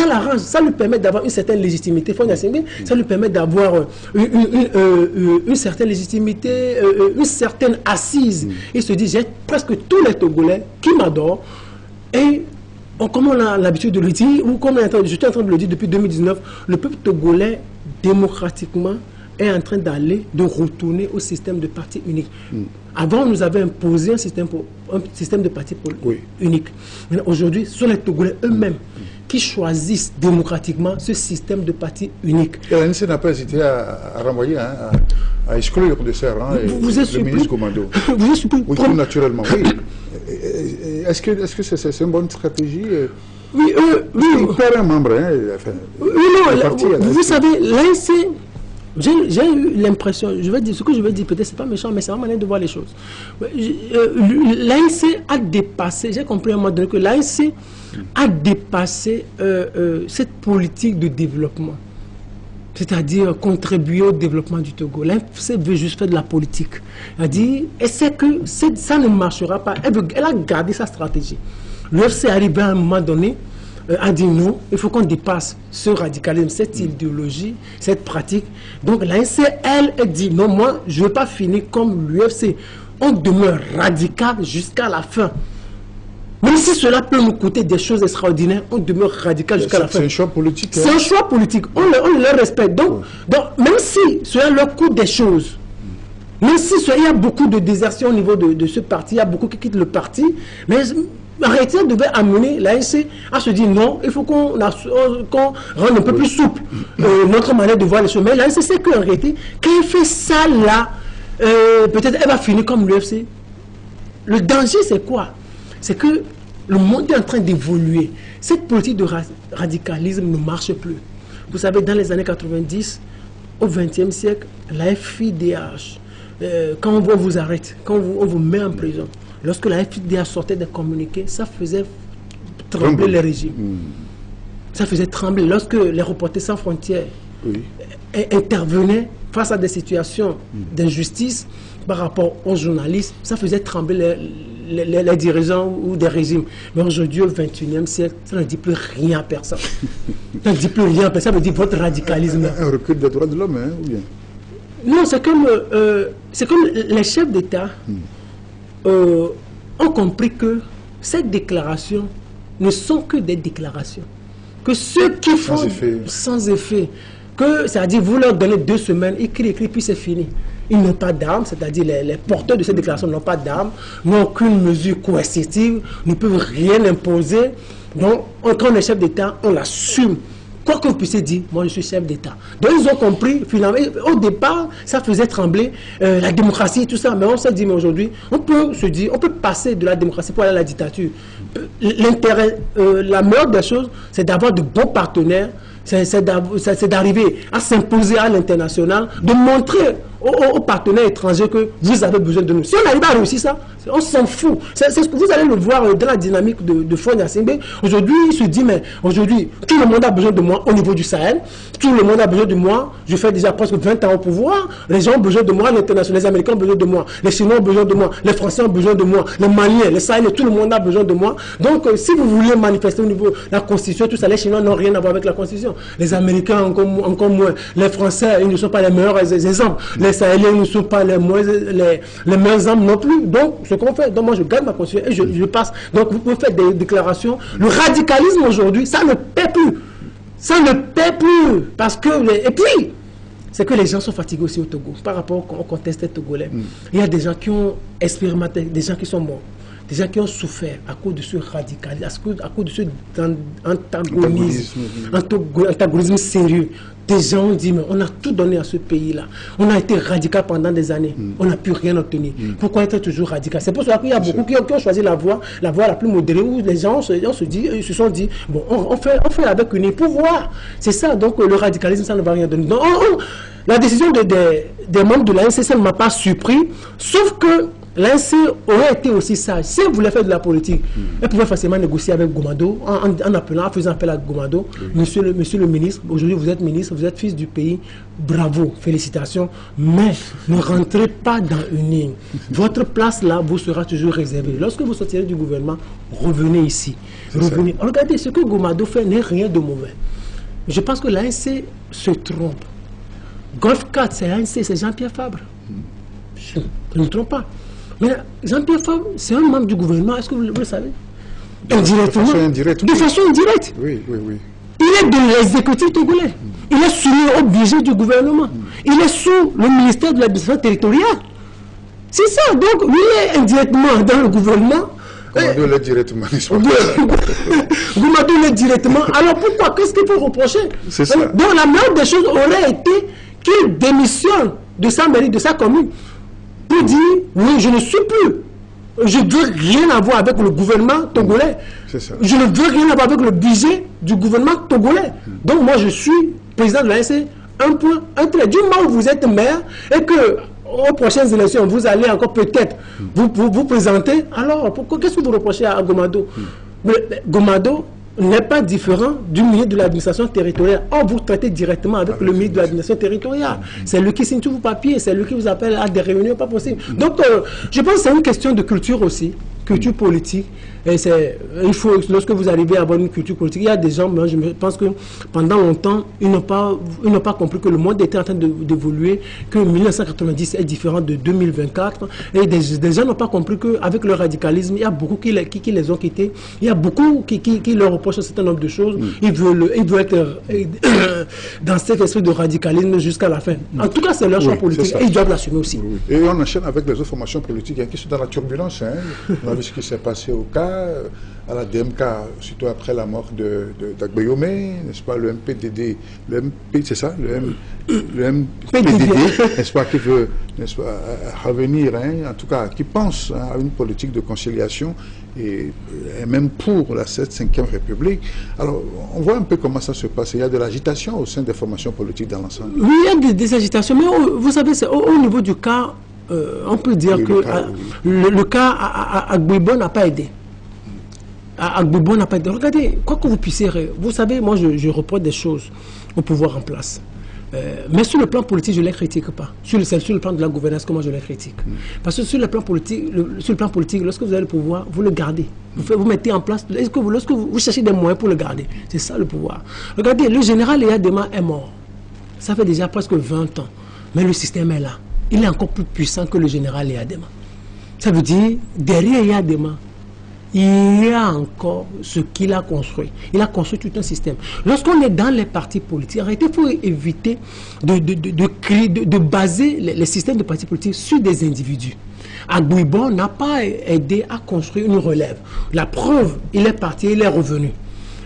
l'arrange, ça lui permet d'avoir une certaine légitimité. Faure Gnassingbé, ça lui permet d'avoir une certaine légitimité, une certaine assise. Il se dit, j'ai presque tous les Togolais qui m'adorent. Et comme on a l'habitude de le dire, ou comme je suis en train de le dire depuis 2019, le peuple togolais, démocratiquement, est en train de retourner au système de parti unique. Avant, on nous avait imposé un système de parti unique. Aujourd'hui, ce sont les Togolais eux-mêmes qui choisissent démocratiquement ce système de parti unique. Et l'ANC n'a pas hésité à renvoyer, à exclure de serre le ministre Gomado. Vous êtes surpris? Oui, tout naturellement, oui. Est-ce que c'est une bonne stratégie? Oui, il perd un membre. Vous savez, l'ANC, j'ai eu l'impression, je vais dire ce que je vais dire, peut-être c'est pas méchant, mais c'est ma manière de voir les choses. L'ANC a dépassé, j'ai compris à un moment donné que l'ANC a dépassé cette politique de développement. C'est-à-dire contribuer au développement du Togo. L'ANC veut juste faire de la politique. Et c'est que ça ne marchera pas. Elle a gardé sa stratégie. L'UFC est arrivé à un moment donné, a dit non, il faut qu'on dépasse ce radicalisme, cette idéologie, cette pratique. Donc l'ANC, elle dit non, moi, je ne veux pas finir comme l'UFC. On demeure radical jusqu'à la fin. Même si cela peut nous coûter des choses extraordinaires, on demeure radical jusqu'à la fin. C'est un choix politique. C'est un choix politique. On le respecte. Donc, même si cela leur coûte des choses, même si il y a beaucoup de désertion au niveau de ce parti, il y a beaucoup qui quittent le parti, mais en réalité, on devait amener l'ANC à se dire non, il faut qu'on rende un peu plus souple notre manière de voir les choses. Mais l'ANC sait qu'en réalité, quand elle fait ça là, peut-être elle va finir comme l'UFC. Le danger, c'est quoi? C'est que le monde est en train d'évoluer. Cette politique de radicalisme ne marche plus. Vous savez, dans les années 90, au XXe siècle, la FIDH, quand on vous arrête, quand on vous met en prison, lorsque la FIDH sortait des communiqués, ça faisait trembler les régimes. Ça faisait trembler. Lorsque les Reporters sans frontières intervenaient face à des situations d'injustice par rapport aux journalistes, ça faisait trembler les dirigeants ou des régimes. Mais aujourd'hui, au XXIe siècle, ça ne dit plus rien à personne. Ça ne dit plus rien à personne, ça veut dire votre radicalisme. Un recul des droits de l'homme, hein, ou bien? Non, c'est comme les chefs d'État ont compris que ces déclarations ne sont que des déclarations. Que ceux qui font sans effet, que c'est-à-dire vous leur donnez 2 semaines, écrit, puis c'est fini. Ils n'ont pas d'armes, c'est-à-dire les porteurs de ces déclarations n'ont pas d'armes, n'ont aucune mesure coercitive, ne peuvent rien imposer. Donc, quand on est chef d'État, on l'assume. Quoi que vous puissiez dire, moi je suis chef d'État. Donc ils ont compris, finalement, au départ, ça faisait trembler la démocratie et tout ça. Mais on s'est dit, mais aujourd'hui, on peut se dire, on peut passer de la démocratie pour aller à la dictature. L'intérêt, la meilleure des choses, c'est d'avoir de bons partenaires, c'est d'arriver à s'imposer à l'international, de montrer aux partenaires étrangers que vous avez besoin de nous. Si on arrive à réussir ça, on s'en fout. C'est ce que vous allez le voir dans la dynamique de Faure Gnassingbé. Aujourd'hui, il se dit, mais aujourd'hui, tout le monde a besoin de moi au niveau du Sahel. Tout le monde a besoin de moi. Je fais déjà presque 20 ans au pouvoir. Les gens ont besoin de moi, l'international, les Américains ont besoin de moi, les Chinois ont besoin de moi, les Français ont besoin de moi, les Maliens, les Saheliens, tout le monde a besoin de moi. Donc, si vous voulez manifester au niveau de la Constitution, tout ça, les Chinois n'ont rien à voir avec la Constitution. Les Américains, encore moins. Les Français, ils ne sont pas les meilleurs exemples. Les Sahéliens ne sont pas les meilleurs exemples non plus. Donc, ce qu'on fait, donc moi je garde ma Constitution et je passe. Donc, vous pouvez faire des déclarations. Le radicalisme aujourd'hui, ça ne paie plus. Ça ne paie plus. Parce que, et puis, c'est que les gens sont fatigués aussi au Togo par rapport au contexte togolais. Il y a des gens qui ont expérimenté, des gens qui sont morts. Des gens qui ont souffert à cause de ce radicalisme, à cause de ce antagonisme sérieux. Des gens ont dit, mais on a tout donné à ce pays-là. On a été radical pendant des années. On n'a pu rien obtenir. Pourquoi être toujours radical? C'est pour cela qu'il y a beaucoup qui ont choisi la voie la plus modérée, où les gens se sont dit, bon, on fait avec une pouvoir. C'est ça, donc le radicalisme, ça ne va rien donner. Donc, la décision des membres de l'ANC, ça ne m'a pas surpris, sauf que l'ANC aurait été aussi sage. Si elle voulait faire de la politique, elle pouvait facilement négocier avec Gomado, en faisant appel à Gomado. Monsieur le ministre, aujourd'hui vous êtes ministre, vous êtes fils du pays, bravo, félicitations, mais ne rentrez pas dans une ligne. Votre place là vous sera toujours réservée. Lorsque vous sortirez du gouvernement, revenez ici. Revenez. Regardez, ce que Gomado fait n'est rien de mauvais. Je pense que l'ANC se trompe. Golf 4, c'est l'ANC, c'est Jean-Pierre Fabre. Je ne me trompe pas. Mais Jean-Pierre Fabre, c'est un membre du gouvernement, est-ce que vous le savez? Indirectement. De façon indirecte. Oui. Il est de l'exécutif togolais. Il est soumis au budget du gouvernement. Il est sous le ministère de l'administration territoriale. C'est ça. Donc, lui est indirectement dans le gouvernement. Gomado l'est directement. Gomado l'est directement. Alors pourquoi? Qu'est-ce qu'il faut reprocher? C'est ça. Donc, la meilleure des choses aurait été qu'il démissionne de sa mairie, de sa commune, pour dire, oui, je ne suis plus. Je ne veux rien avoir avec le gouvernement togolais. Ça. Je ne veux rien avoir avec le budget du gouvernement togolais. Donc moi, je suis président de l'ANC, un point, un trait. Du moment où vous êtes maire et que aux prochaines élections, vous allez encore peut-être vous présenter, alors qu'est-ce que vous reprochez à Gomado? Gomado n'est pas différent du ministre de l'administration territoriale. Or, vous traitez directement avec le ministre de l'administration territoriale. C'est lui qui signe tous vos papiers, c'est lui qui vous appelle à des réunions pas possibles. Donc, je pense que c'est une question de culture aussi, culture politique. Et il faut, lorsque vous arrivez à avoir une culture politique, il y a des gens, moi, je pense que pendant longtemps, ils n'ont pas compris que le monde était en train d'évoluer, que 1990 est différent de 2024. Et des gens n'ont pas compris qu'avec le radicalisme, il y a beaucoup qui les ont quittés. Il y a beaucoup qui leur reprochent un certain nombre de choses. Ils veulent être dans cet esprit de radicalisme jusqu'à la fin. En tout cas, c'est leur choix politique et ils doivent l'assumer aussi. Et on enchaîne avec les autres formations politiques qui sont dans la turbulence. On a vu ce qui s'est passé au cas, à la DMK, surtout après la mort d'Agbeyome, n'est-ce pas, le MPDD, c'est ça, le MPDD, n'est-ce pas, qui veut, n'est-ce pas, revenir, en tout cas, qui pense à une politique de conciliation et même pour la 5e République. Alors, on voit un peu comment ça se passe. Il y a de l'agitation au sein des formations politiques dans l'ensemble. Oui, il y a des agitations, mais vous savez, au niveau du cas, on peut dire que le cas à Agbeyome n'a pas aidé. Agbeyome n'a pas aidé. Regardez, quoi que vous puissiez, vous savez, moi je reproche des choses au pouvoir en place. Mais sur le plan politique, je ne les critique pas. Sur le plan de la gouvernance, comment je les critique. Parce que sur le plan politique, lorsque vous avez le pouvoir, vous le gardez. Vous mettez en place, lorsque vous cherchez des moyens pour le garder. C'est ça le pouvoir. Regardez, le général Eyadema est mort. Ça fait déjà presque 20 ans. Mais le système est là. Il est encore plus puissant que le général Eyadema. Ça veut dire, derrière Eyadema, il y a encore ce qu'il a construit. Il a construit tout un système. Lorsqu'on est dans les partis politiques, il faut éviter de baser les systèmes de partis politiques sur des individus. Agbeyome n'a pas aidé à construire une relève. La preuve, il est parti, il est revenu.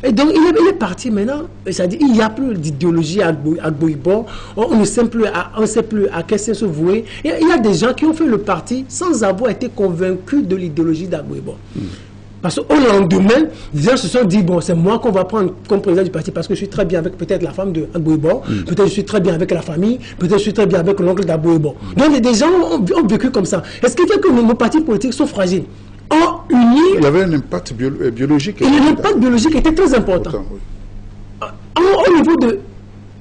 Et donc, il est parti maintenant, c'est-à-dire il n'y a plus d'idéologie à Agbeyome, on ne sait plus à quel sens se vouer. Il y a des gens qui ont fait le parti sans avoir été convaincus de l'idéologie d'Agbeyome. Parce qu'au lendemain, les gens se sont dit, bon, c'est moi qu'on va prendre comme président du parti parce que je suis très bien avec peut-être la femme de Agbeyome, peut-être je suis très bien avec la famille, peut-être je suis très bien avec l'oncle d'Agbeyome. Donc, des gens ont vécu comme ça. Est-ce qu'il fait que nos partis politiques sont fragiles? Il y avait un impact biologique. Et l'impact biologique était très important. Au niveau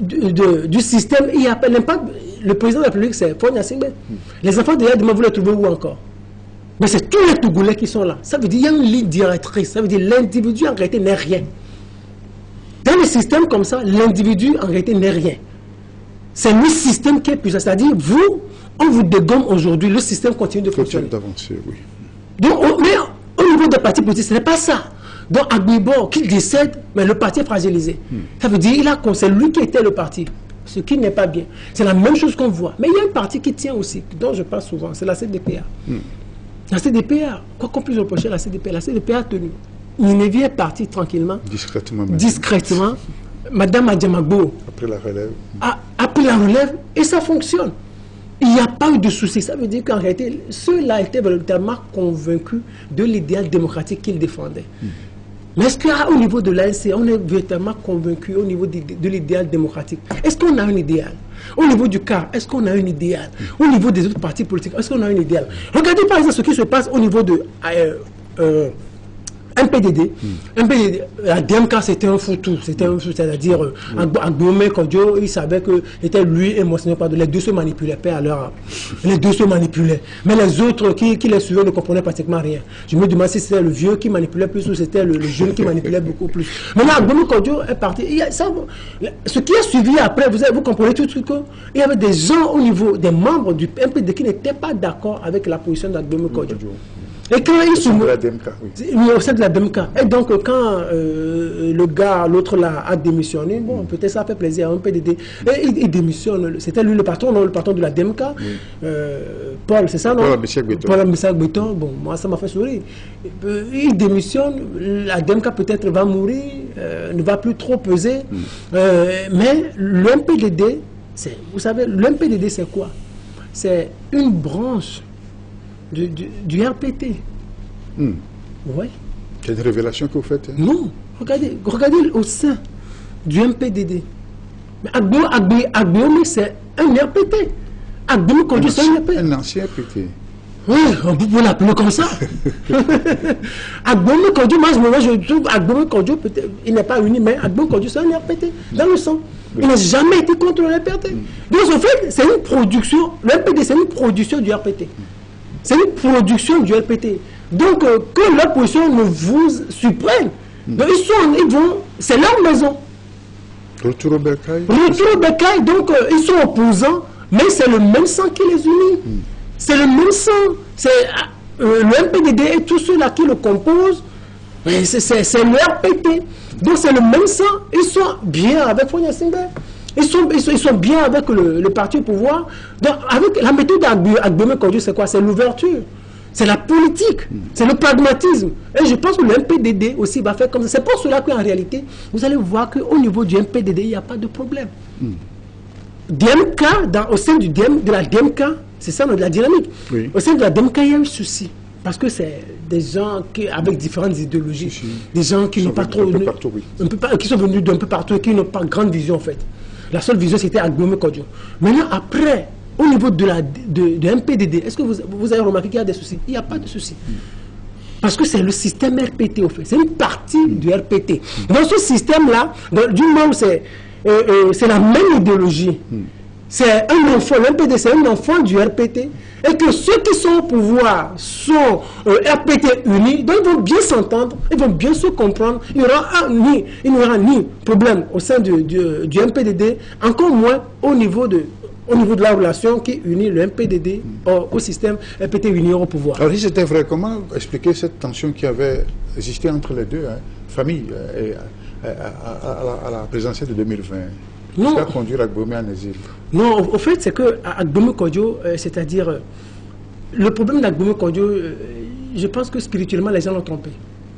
du système, il y a l'impact. Le président de la République, c'est Faure Gnassingbé. Les enfants de Eyadema, vous les trouvez où encore? Mais c'est tous les Togolais qui sont là. Ça veut dire qu'il y a une ligne directrice. Ça veut dire que l'individu en réalité n'est rien. Dans les systèmes comme ça, l'individu en réalité n'est rien. C'est le système qui est puissant. C'est-à-dire, on vous dégomme aujourd'hui, le système continue de fonctionner. D'avancer, oui. Donc, mais au niveau des partis politiques, ce n'est pas ça. Donc, Agbeyome, qui décède, mais le parti est fragilisé. Ça veut dire c'est lui qui était le parti. Ce qui n'est pas bien. C'est la même chose qu'on voit. Mais il y a une partie qui tient aussi, dont je parle souvent, c'est la CDPA. La CDPA, quoi qu'on puisse reprocher la CDPA a tenu. Nineveh est parti tranquillement. Discrètement. Madame Adjamagbo. Après la relève. A pris la relève et ça fonctionne. Il n'y a pas eu de souci. Ça veut dire qu'en réalité, ceux-là étaient véritablement convaincus de l'idéal démocratique qu'ils défendaient. Mais est-ce qu'au niveau de l'ANC, on est véritablement convaincu au niveau de l'idéal démocratique? Est-ce qu'on a un idéal? Au niveau du CAR, est-ce qu'on a un idéal? Au niveau des autres partis politiques, est-ce qu'on a un idéal? Regardez par exemple ce qui se passe au niveau de MPDD. La DMK, c'était un foutu. C'est-à-dire, Agbeyome Kodjo, il savait que c'était lui et Monseigneur Pardon. Les deux se manipulaient, les deux se manipulaient. Mais les autres qui les suivaient ne comprenaient pratiquement rien. Je me demande si c'était le vieux qui manipulait plus ou c'était le jeune qui manipulait beaucoup plus. Maintenant, Agbeyome Kodjo est parti. Ce qui a suivi après, vous comprenez tout de suite qu'il y avait des gens au niveau des membres du MPD qui n'étaient pas d'accord avec la position d'Agbeyome Kodjo. Et quand ils sont de la DMK, au sein de la DMK. Et donc, quand le gars, l'autre là, a démissionné, bon, peut-être ça fait plaisir à un PDD. Et il démissionne. C'était lui le patron, non, le patron de la DMK. Paul, c'est ça, non? Paul Messagbéton. Bon, moi, ça m'a fait sourire. Il démissionne. La DMK peut-être va mourir, ne va plus trop peser. Mais le MPDD, vous savez, le MPDD, c'est quoi? C'est une branche du RPT. Oui. C'est une révélation que vous faites? Non. Regardez au sein du MPDD. Mais Agbeyome, c'est un RPT. Agbeyome Kodjo, c'est un RPT. Un ancien RPT. Oui, on peut l'appeler comme ça. Agbeyome Kodjo, moi je trouve Agbeyome Kodjo, peut-être, il n'est pas uni, mais Agbeyome Kodjo, c'est un RPT dans le sang. Il n'a jamais été contre le RPT. Donc, en fait, c'est une production. Le RPT, c'est une production du RPT. C'est une production du RPT. Donc, que leur position ne vous surprenne. Donc, c'est leur maison. Retour au bercail. Retour au bercail, donc ils sont opposants, mais c'est le même sang qui les unit. C'est le même sang. C'est le MPDD et tous ceux-là qui le composent, c'est le RPT. Donc c'est le même sang. Ils sont bien avec Fonia Singbe. Ils sont bien avec le parti au pouvoir. Donc avec la méthode d'Agbemé Kodjo, c'est quoi? C'est l'ouverture. C'est la politique, c'est le pragmatisme. Et je pense que le MPDD aussi va faire comme ça. C'est pour cela qu'en réalité, vous allez voir qu'au niveau du MPDD, il n'y a pas de problème. DMK, au sein de la DMK, c'est ça la dynamique. Oui. Au sein de la DMK, il y a un souci. Parce que c'est des gens avec différentes idéologies. Des gens qui n'ont pas trop... qui sont venus d'un peu partout et qui n'ont pas grande vision en fait. La seule vision, c'était Agbemé Kodjo. Maintenant, après... Au niveau de MPDD, est-ce que vous avez remarqué qu'il y a des soucis? Il n'y a pas de soucis. Parce que c'est le système RPT, au fait. C'est une partie du RPT. Dans ce système-là, du moment où c'est la même idéologie, c'est un enfant, l'MPD, c'est un enfant du RPT, et que ceux qui sont au pouvoir sont RPT unis, donc ils vont bien s'entendre, ils vont bien se comprendre. Il n'y aura ni problème au sein du MPDD, encore moins au niveau de la relation qui unit le MPDD au système MPT uni au pouvoir. Alors si c'était vrai, comment expliquer cette tension qui avait existé entre les deux, familles, à la présidentielle de 2020? Ce qui a conduit Agbemé en exil? Non, au fait, c'est que Agbemé Kodjo, c'est-à-dire, le problème d'Agbemé Kodjo, je pense que spirituellement, les gens l'ont trompé.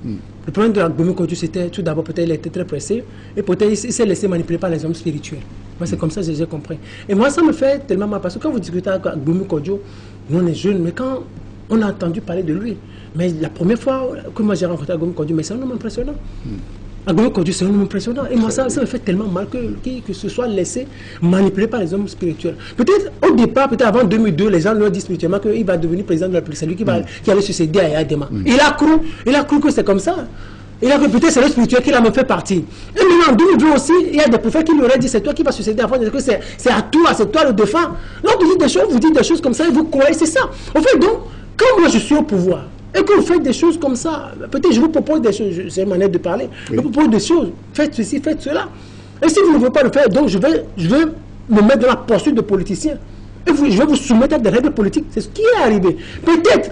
Le problème de Agbemé Kodjo, c'était tout d'abord, peut-être il était très pressé, et peut-être il s'est laissé manipuler par les hommes spirituels. Moi, c'est comme ça que j'ai compris. Et moi, ça me fait tellement mal, parce que quand vous discutez avec Agbemé Kodjo, nous on est jeunes, mais quand on a entendu parler de lui, mais la première fois que moi j'ai rencontré Agbemé Kodjo, mais c'est un homme impressionnant. Agbemé Kodjo, c'est un homme impressionnant. Et moi, ça me fait tellement mal que ce soit laissé manipuler par les hommes spirituels. Peut-être au départ, peut-être avant 2002, les gens lui ont dit spirituellement qu'il va devenir président de la République. C'est lui qui allait succéder à Yaya Dema. Il a cru que c'est comme ça. Il a cru peut-être c'est le spirituel qui l'a même fait partir. Et maintenant, en 2002 aussi, il y a des prophètes qui lui auraient dit c'est toi qui vas succéder à Fonia, c'est à toi, c'est toi le défunt. Donc vous dites des choses comme ça et vous croyez, c'est ça. En fait, donc, quand moi je suis au pouvoir, et que vous faites des choses comme ça, peut-être je vous propose des choses, c'est une manière de parler, je vous propose des choses, faites ceci, faites cela. Et si vous ne voulez pas le faire, donc je vais me mettre dans la posture de politicien. Et je vais vous soumettre à des règles politiques. C'est ce qui est arrivé. Peut-être,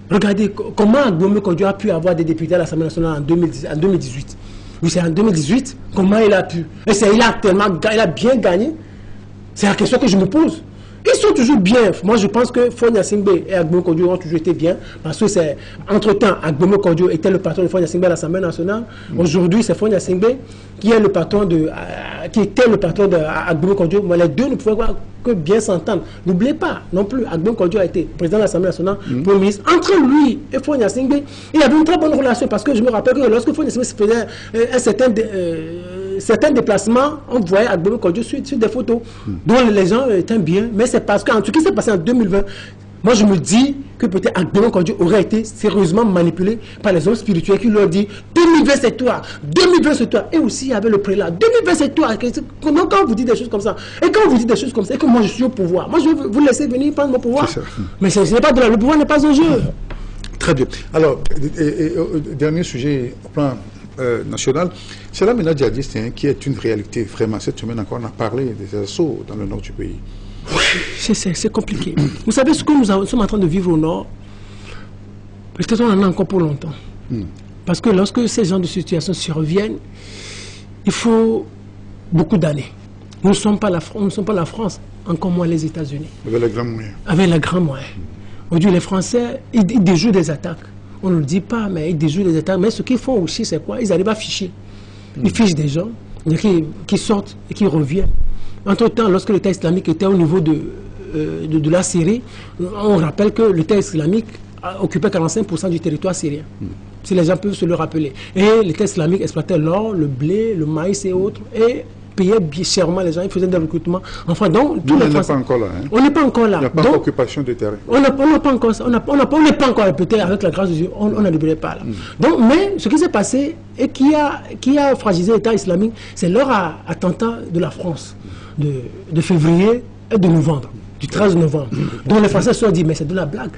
regardez comment Agbemé Kodjo a pu avoir des députés à l'Assemblée nationale en 2018. Oui, c'est en 2018, comment il a pu. Et il a bien gagné. C'est la question que je me pose. Ils sont toujours bien. Moi, je pense que Fonia Singbe et Agbemé Kodjo ont toujours été bien. Parce que c'est, entre-temps, Agbemé Kodjo était le patron de Fonia Singbe à l'Assemblée nationale. Aujourd'hui, c'est Fonia Singbe qui est le patron qui était le patron d'Agbemé Kodjo. Mais les deux ne pouvaient que bien s'entendre. N'oubliez pas, non plus, Agbemé Kodjo a été président de l'Assemblée nationale, premier ministre. Entre lui et Fonia Singbe, il y avait une très bonne relation. Parce que je me rappelle que lorsque Fonia Singbe faisait certains déplacements, on voyait Agbemé Kodjo sur des photos dont les gens étaient bien. Mais c'est parce qu'en tout cas, c'est passé en 2020. Moi, je me dis que peut-être Agbemé Kodjo aurait été sérieusement manipulé par les hommes spirituels qui leur disent 2020 c'est toi, 2020 c'est toi. Et aussi, il y avait le prélat, 2020 c'est toi. Quand on vous dit des choses comme ça, et quand on vous dit des choses comme ça, et que moi je suis au pouvoir, moi je vais vous laisser venir prendre mon pouvoir. Mais ce n'est pas le pouvoir n'est pas un jeu. Très bien. Alors, dernier sujet au plan national, c'est la menace djihadiste qui est une réalité. Vraiment, cette semaine encore, on a parlé des assauts dans le nord du pays. C'est compliqué. Vous savez ce que nous sommes en train de vivre au nord, peut-être on en a encore pour longtemps. Parce que lorsque ces genres de situations surviennent, il faut beaucoup d'années. Nous ne sommes pas la France, encore moins les États-Unis. Avec les grands moyens. Avec les grands moyens. Aujourd'hui, les Français, ils déjouent des attaques. On ne le dit pas, mais ils déjouent des attaques. Mais ce qu'ils font aussi, c'est quoi? Ils arrivent à ficher. Ils fichent des gens qui sortent et qui reviennent. Entre-temps, lorsque l'État islamique était au niveau de la Syrie, on rappelle que l'État islamique occupait 45% du territoire syrien. Si les gens peuvent se le rappeler. Et l'État islamique exploitait l'or, le blé, le maïs et autres, et payait bien chèrement les gens, ils faisaient des recrutements. Enfin, donc, on n'est pas encore là. Hein? On n'est pas encore là. Il n'y a pas d'occupation de terrain. On n'est pas encore ça. On n'est pas encore, peut-être avec la grâce de Dieu, on ne libérait pas là. Donc, mais ce qui s'est passé et qui a fragilisé l'État islamique, c'est leur attentat de la France de février et de novembre, du 13 novembre. Donc les Français se sont dit, mais c'est de la blague.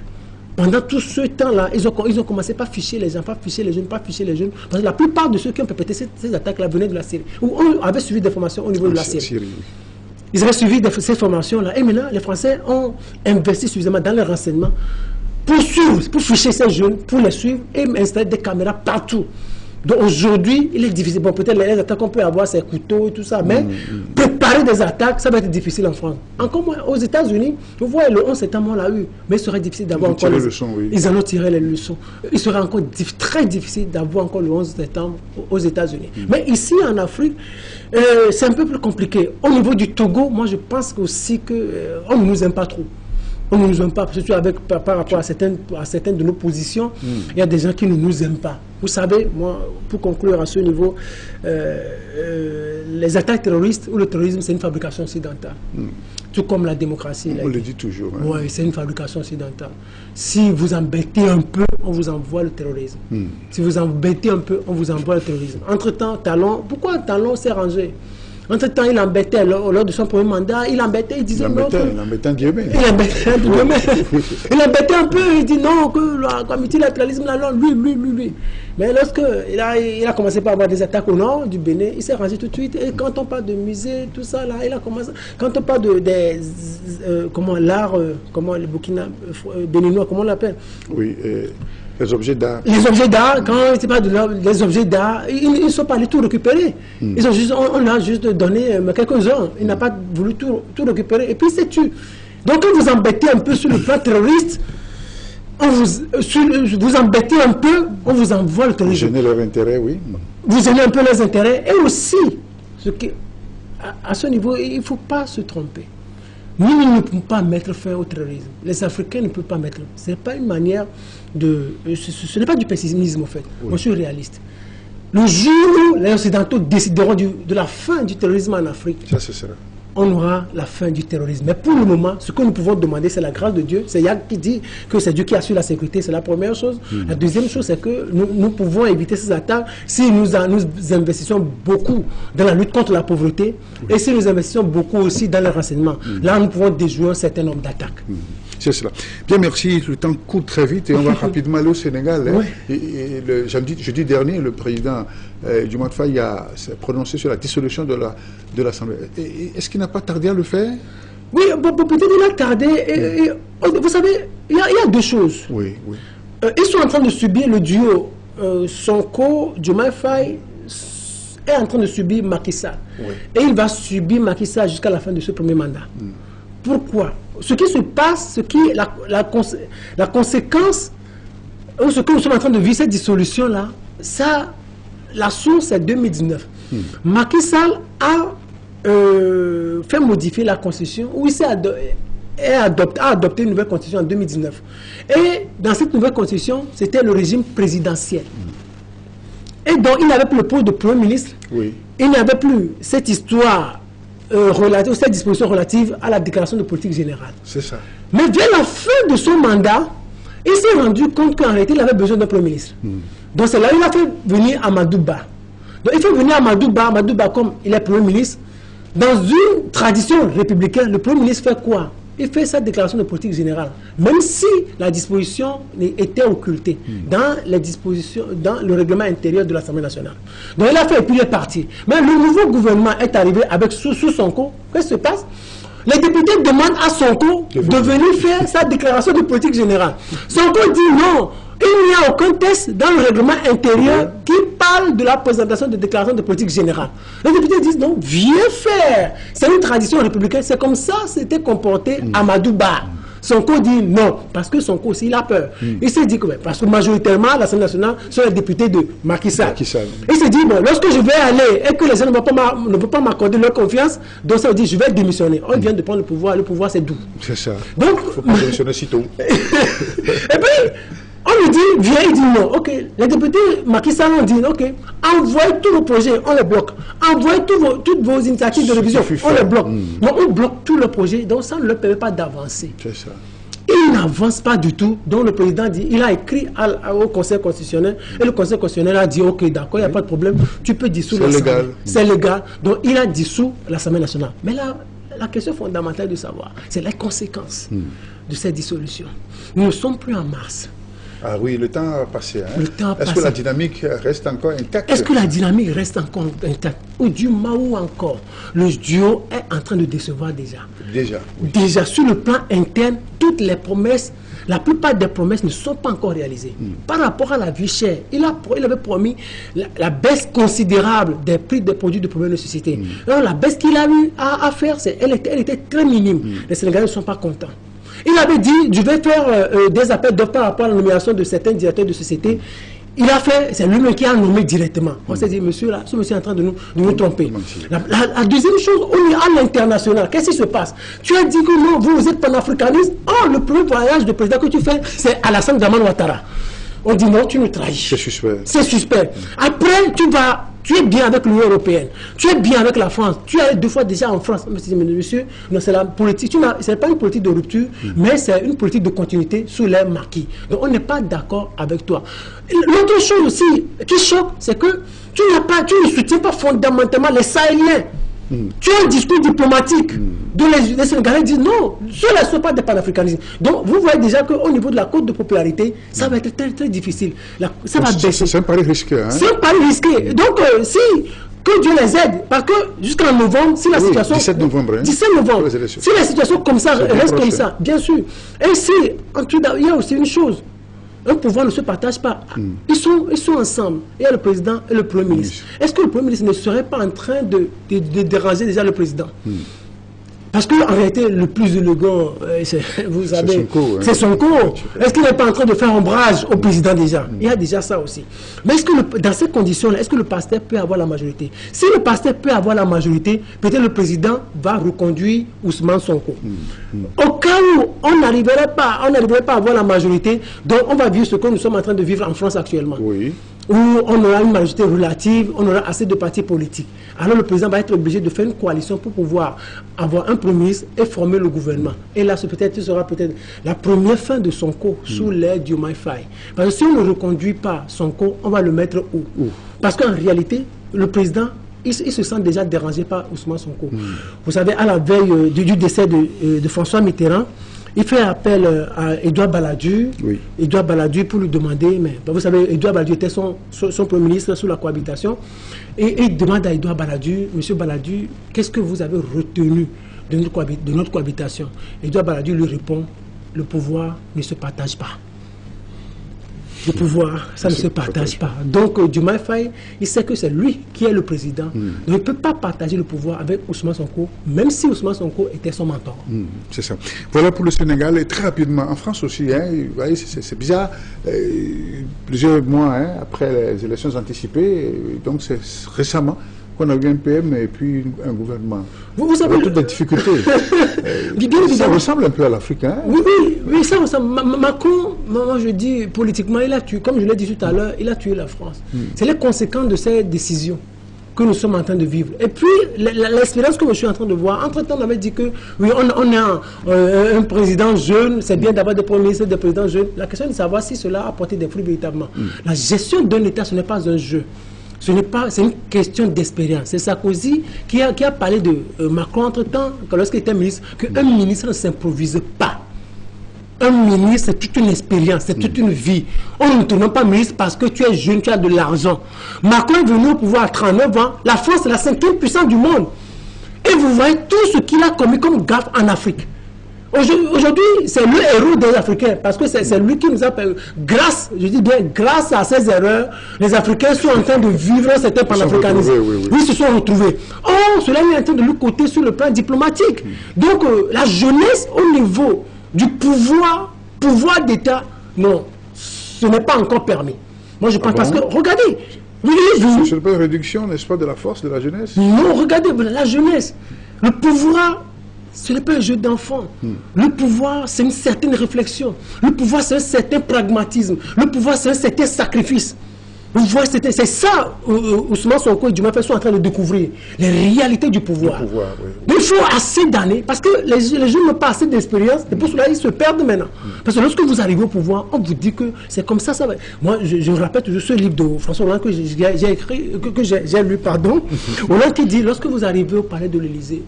pendant tout ce temps-là, ils ont commencé par ficher les gens, pas ficher les jeunes. Parce que la plupart de ceux qui ont perpétré ces attaques-là venaient de la Syrie. Ou on avait suivi des formations au niveau de la Syrie. Ils avaient suivi ces formations-là. Et maintenant, les Français ont investi suffisamment dans les renseignements pour suivre, pour ficher ces jeunes, pour les suivre et installer des caméras partout. Donc aujourd'hui, il est difficile. Bon, peut-être les attaques qu'on peut avoir, c'est couteaux et tout ça, mais préparer des attaques, ça va être difficile en France. Encore moins aux États-Unis, vous voyez, le 11 septembre, on l'a eu, mais il serait difficile d'avoir encore Ils en ont tiré les leçons. Il serait encore très difficile d'avoir encore le 11 septembre aux États-Unis. Mais ici, en Afrique, c'est un peu plus compliqué. Au niveau du Togo, moi, je pense aussi qu'on ne nous aime pas trop. On ne nous aime pas, surtout par rapport à certaines de nos positions. Il y a des gens qui ne nous aiment pas. Vous savez, moi, pour conclure à ce niveau, les attaques terroristes ou le terrorisme, c'est une fabrication occidentale. Tout comme la démocratie. On le dit toujours. Hein. Oui, c'est une fabrication occidentale. Si vous embêtez un peu, on vous envoie le terrorisme. Si vous embêtez un peu, on vous envoie le terrorisme. Entre-temps, Talon, pourquoi Talon s'est rangé? Entre-temps, il embêtait, lors de son premier mandat, il embêtait, il disait non. Il embêtait un Guillemets. Il embêtait un peu, il dit non, que le multilatéralisme, là, lui. Mais lorsque il a commencé par avoir des attaques au nord du Bénin, il s'est rangé tout de suite. Et quand on parle de musée, tout ça, là, il a commencé. Quand on parle comment l'art, comment le Burkina béninois, comment on l'appelle? Oui. Les objets d'art. Les objets d'art, quand c'est pas des objets d'art, ils ne sont pas allés tout récupérer. Ils ont juste, on a juste donné quelques-uns. Il n'a pas voulu tout récupérer. Et puis c'est tu. Donc quand vous embêtez un peu sur le plan terroriste, vous embêtez un peu, on vous envoie le terrorisme. Vous gênez leur intérêt, oui. Vous gênez un peu leurs intérêts. Et aussi, à ce niveau, il ne faut pas se tromper. Nous ne pouvons pas mettre fin au terrorisme. Les Africains ne peuvent pas mettre. Ce n'est pas une manière de. Ce n'est pas du pessimisme, en fait. Oui. Moi, je suis réaliste. Le jour où les Occidentaux décideront de la fin du terrorisme en Afrique, ça, ce sera. On aura la fin du terrorisme. Mais pour le moment, ce que nous pouvons demander, c'est la grâce de Dieu. C'est Yann qui dit que c'est Dieu qui assure la sécurité. C'est la première chose. La deuxième chose, c'est que nous pouvons éviter ces attaques si nous investissons beaucoup dans la lutte contre la pauvreté et si nous investissons beaucoup aussi dans le renseignement. Là, nous pouvons déjouer un certain nombre d'attaques. C'est cela. Bien, merci. Le temps court très vite et on va rapidement aller au Sénégal. Hein. Oui. Et jeudi dernier, le président Diomaye Faye s'est prononcé sur la dissolution de l'Assemblée. Est-ce qu'il n'a pas tardé à le faire? Oui, peut-être il a tardé. Vous savez, il y a deux choses. Oui. Ils sont en train de subir le duo Sonko, Diomaye Faye est en train de subir Macky Sall. Oui. Et il va subir Macky Sall jusqu'à la fin de ce premier mandat. Pourquoi? Ce qui se passe, la conséquence, ce que nous sommes en train de vivre, cette dissolution-là, la source est 2019. Macky Sall a fait modifier la constitution, où il a adopté une nouvelle constitution en 2019. Et dans cette nouvelle constitution, c'était le régime présidentiel. Et donc, il n'avait plus le poste de Premier ministre. Oui. Il n'avait plus cette histoire cette disposition relative à la déclaration de politique générale. C'est ça. Mais vers la fin de son mandat, il s'est rendu compte qu'en réalité, il avait besoin d'un Premier ministre. Donc c'est là qu'il a fait venir Amadou Ba. Donc il fait venir Amadou Ba, comme il est Premier ministre, dans une tradition républicaine, le Premier ministre fait quoi? Il fait sa déclaration de politique générale, même si la disposition était occultée dans les dispositions, dans le règlement intérieur de l'Assemblée nationale. Donc il a fait et puis il est parti. Mais le nouveau gouvernement est arrivé avec sous Sonko. Qu'est-ce qui se passe? Les députés demandent à Sonko de venir faire sa déclaration de politique générale. Sonko dit non. Il n'y a aucun texte dans le règlement intérieur qui parle de la présentation de déclaration de politique générale. Les députés disent non, viens faire. C'est une tradition républicaine. C'est comme ça s'était comporté Amadou Ba. Sonko dit non, parce que Sonko aussi, il a peur. Il s'est dit que, parce que majoritairement, l'Assemblée nationale sont les députés de Macky Sall. Il s'est dit, bon, lorsque je vais aller et que les gens ne vont pas m'accorder leur confiance, donc ça veut dire, je vais démissionner. On vient de prendre le pouvoir c'est doux. C'est ça. Donc, il ne faut pas démissionner si tôt. Et puis, on lui dit, viens, il dit non. Ok, les députés Macky Sall ont dit, ok, envoyez tous vos projets, on les bloque. Envoyez toutes vos initiatives de révision, on les bloque. Donc on bloque tous les projets, donc ça ne leur permet pas d'avancer. C'est ça. Il n'avance pas du tout. Donc le président dit, il a écrit au Conseil constitutionnel, et le Conseil constitutionnel a dit, ok, d'accord, il n'y a pas de problème, tu peux dissoudre l'Assemblée. C'est légal. C'est légal. Donc il a dissous l'Assemblée nationale. Mais là, la question fondamentale de savoir, c'est les conséquences de cette dissolution. Nous ne sommes plus en mars. Ah oui, le temps a passé. Hein? Le temps a passé. Est-ce que la dynamique reste encore intacte? Est-ce que la dynamique reste encore intacte? Ou du Mao encore, le duo est en train de décevoir déjà. Déjà, oui. Déjà, sur le plan interne, toutes les promesses, la plupart des promesses ne sont pas encore réalisées. Par rapport à la vie chère, il avait promis la baisse considérable des prix des produits de première nécessité. Alors la baisse qu'il a eu à faire, elle était très minime. Les Sénégalais ne sont pas contents. Il avait dit, je vais faire des appels d'offres par rapport à la nomination de certains directeurs de société. Il a fait, c'est lui-même qui a nommé directement. On s'est dit, monsieur, là, ce monsieur est en train de nous tromper. La deuxième chose, on est à l'international. Qu'est-ce qui se passe? Tu as dit que non, vous êtes panafricaniste. Oh, le premier voyage de président que tu fais, c'est Alassane Dramane Ouattara. On dit non, tu nous trahis. C'est suspect. C'est suspect. Après, tu es bien avec l'Union européenne, tu es bien avec la France, tu es 2 fois déjà en France. Monsieur, c'est la politique, ce n'est pas une politique de rupture, mais c'est une politique de continuité sous les maquis. Donc on n'est pas d'accord avec toi. L'autre chose aussi qui choque, c'est que tu ne soutiens pas fondamentalement les Sahéliens. Tu as un discours diplomatique dont les Sénégalais disent non, ceux-là ne sont pas des panafricanistes. Donc vous voyez déjà qu'au niveau de la cote de popularité, ça va être très très difficile. Ça va baisser. C'est un pari risqué. Hein? C'est un pari risqué. Donc que Dieu les aide, parce que jusqu'en novembre, si la situation... 17 novembre. Hein? 17 novembre. Si la situation comme ça reste comme ça, bien sûr. Et si, il y a aussi une chose. Un pouvoir ne se partage pas. Ils sont ensemble. Il y a le président et le Premier ministre. Est-ce que le Premier ministre ne serait pas en train de déranger déjà le président? Parce qu'en réalité, le plus élégant, vous savez, c'est Sonko. Est-ce qu'il n'est pas en train de faire ombrage au président déjà? Il y a déjà ça aussi. Mais est-ce que dans ces conditions-là, est-ce que le pasteur peut avoir la majorité? Si le pasteur peut avoir la majorité, peut-être le président va reconduire Ousmane Sonko. Au cas où on n'arriverait pas à avoir la majorité, donc on va vivre ce que nous sommes en train de vivre en France actuellement. Oui. Où on aura une majorité relative, on aura assez de partis politiques. Alors le président va être obligé de faire une coalition pour pouvoir avoir un premier ministre et former le gouvernement. Et là, ce sera peut-être la première fin de Sonko sous l'ère du Diomaye Faye. Parce que si on ne reconduit pas Sonko, on va le mettre où? Parce qu'en réalité, le président, il se sent déjà dérangé par Ousmane Sonko. Vous savez, à la veille du décès de François Mitterrand, il fait appel à Edouard Balladur, Edouard Balladur pour lui demander, mais vous savez, Edouard Balladur était son premier ministre sous la cohabitation, et il demande à Edouard Balladur, monsieur Balladur, qu'est-ce que vous avez retenu de notre cohabitation? Edouard Balladur lui répond, le pouvoir ne se partage pas. Le pouvoir, ça ne se partage pas. Donc, Diomaye Faye, il sait que c'est lui qui est le président. Donc, il ne peut pas partager le pouvoir avec Ousmane Sonko, même si Ousmane Sonko était son mentor. C'est ça. Voilà pour le Sénégal. Et très rapidement, en France aussi, hein, vous voyez, c'est bizarre. Plusieurs mois après les élections anticipées, donc c'est récemment qu'on a eu un PM et puis un gouvernement. Vous savez, toutes les difficultés. Ça ressemble un peu à l'Afrique. Hein? Oui, ça ressemble. Macron, moi je dis politiquement, il a tué, comme je l'ai dit tout à l'heure, il a tué la France. C'est les conséquences de ces décisions que nous sommes en train de vivre. Et puis, l'expérience que je suis en train de voir, entre-temps, on avait dit que oui, on a un président jeune, c'est bien d'avoir des premiers ministres, des présidents jeunes. La question est de savoir si cela a apporté des fruits véritablement. La gestion d'un État, ce n'est pas un jeu. C'est une question d'expérience. C'est Sarkozy qui a parlé de Macron entre-temps, lorsqu'il était ministre, qu'un ministre ne s'improvise pas. Un ministre, c'est toute une expérience, c'est toute une vie. On ne tourne pas ministre parce que tu es jeune, tu as de l'argent. Macron est venu au pouvoir à 39 ans. La France est la 5e puissance du monde. Et vous voyez tout ce qu'il a commis comme gaffe en Afrique. Aujourd'hui, c'est le héros des Africains, parce que c'est lui qui nous a permis. Grâce à ces erreurs, les Africains sont en train de vivre un certain panafricanisme. Ils se sont retrouvés. Oh, cela est en train de lui coûter sur le plan diplomatique. Donc, la jeunesse au niveau du pouvoir d'État, non, ce n'est pas encore permis. Moi, je pense parce que, regardez, c'est pas une réduction, n'est-ce pas, de la force de la jeunesse? Non, regardez, la jeunesse, le pouvoir. Ce n'est pas un jeu d'enfant. Le pouvoir, c'est une certaine réflexion. Le pouvoir, c'est un certain pragmatisme. Le pouvoir, c'est un certain sacrifice. Vous voyez, c'est ça Ousmane Sonko et Diomaye Faye sont en train de découvrir. Les réalités du pouvoir. Mais il faut assez d'années, parce que les jeunes n'ont pas assez d'expérience, et pour cela, ils se perdent maintenant. Parce que lorsque vous arrivez au pouvoir, on vous dit que c'est comme ça, ça va. Moi, je rappelle toujours ce livre de François Hollande que j'ai écrit, que j'ai lu, pardon. Hollande qui dit, lorsque vous arrivez au palais de l'Élysée,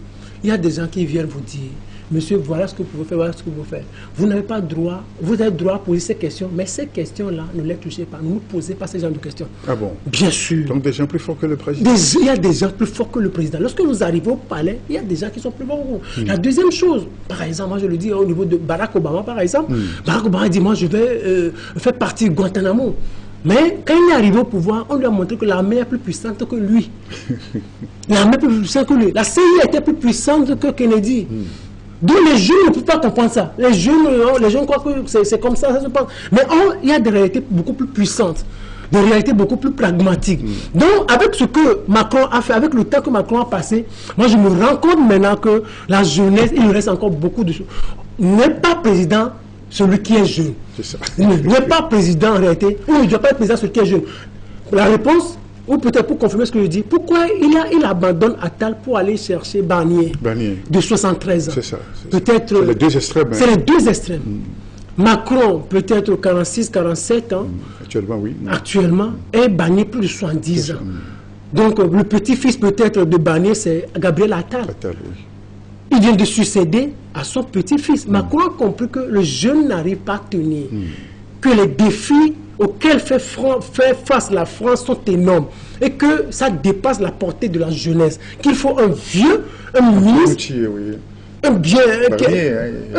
il y a des gens qui viennent vous dire, monsieur, voilà ce que vous pouvez faire, voilà ce que vous pouvez faire. Vous n'avez pas droit, vous avez droit à poser ces questions, mais ces questions-là, ne les touchez pas. Ne nous posez pas ces genres de questions. Ah bon? Bien sûr. Donc des gens plus forts que le président? Il y a des gens plus forts que le président. Lorsque vous arrivez au palais, il y a des gens qui sont plus forts que vous. La deuxième chose, par exemple, moi je le dis au niveau de Barack Obama, par exemple, Barack Obama dit, moi je vais faire partie de Guantanamo. Mais quand il est arrivé au pouvoir, on lui a montré que l'armée est plus puissante que lui. L'armée est plus puissante que lui. La CIA était plus puissante que Kennedy. Donc les jeunes ne peuvent pas comprendre ça. Les jeunes croient que c'est comme ça se passe. Mais il y a des réalités beaucoup plus puissantes, des réalités beaucoup plus pragmatiques. Donc avec ce que Macron a fait, avec le temps que Macron a passé, moi je me rends compte maintenant que la jeunesse, il reste encore beaucoup de choses. N'est pas président celui qui est jeune. C'est ça. N'est pas président en réalité, ou il ne doit pas être président celui qui est jeune. La réponse, ou peut-être pour confirmer ce que je dis, pourquoi il abandonne Attal pour aller chercher Barnier de 73 ans? C'est ça. Peut-être. C'est les deux extrêmes. C'est les deux extrêmes. Macron, peut-être 46, 47 ans. Actuellement, oui. Actuellement, et Barnier plus de 70 ans. Donc, le petit-fils peut-être de Barnier, c'est Gabriel Attal. Attal, oui. Il vient de succéder à son petit-fils. Macron a compris que le jeune n'arrive pas à tenir. Que les défis auxquels fait face la France sont énormes. Et que ça dépasse la portée de la jeunesse. Qu'il faut un vieux, un ministre, un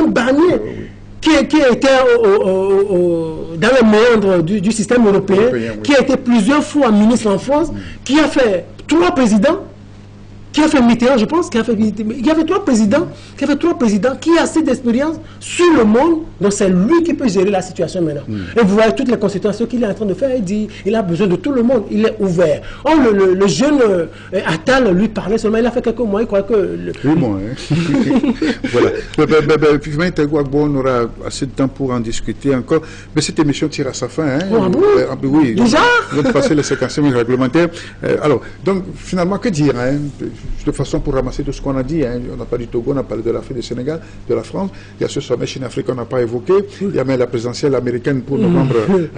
Barnier. Qui était dans le méandre du système européen, qui a été plusieurs fois ministre en France, qui a fait 3 présidents, qui a fait Mitterrand, je pense, il y avait 3 présidents, qui a assez d'expérience sur le monde, donc c'est lui qui peut gérer la situation maintenant. Et vous voyez toutes les consultations qu'il est en train de faire, il dit, il a besoin de tout le monde, il est ouvert. Or, le jeune Attal lui parlait seulement, il a fait quelques mois, il croit que... Oui, moi, hein. Voilà. Vivement, on aura assez de temps pour en discuter encore, mais cette émission tire à sa fin. Hein. Oui, déjà on va passer les 55 minutes réglementaires. Alors, donc, finalement, que dire, hein? De façon pour ramasser tout ce qu'on a dit, hein. On n'a pas du Togo, on a parlé de l'Afrique, du Sénégal, de la France. Il y a ce sommet Chine-Afrique qu'on n'a pas évoqué. Il y a même la présidentielle américaine pour novembre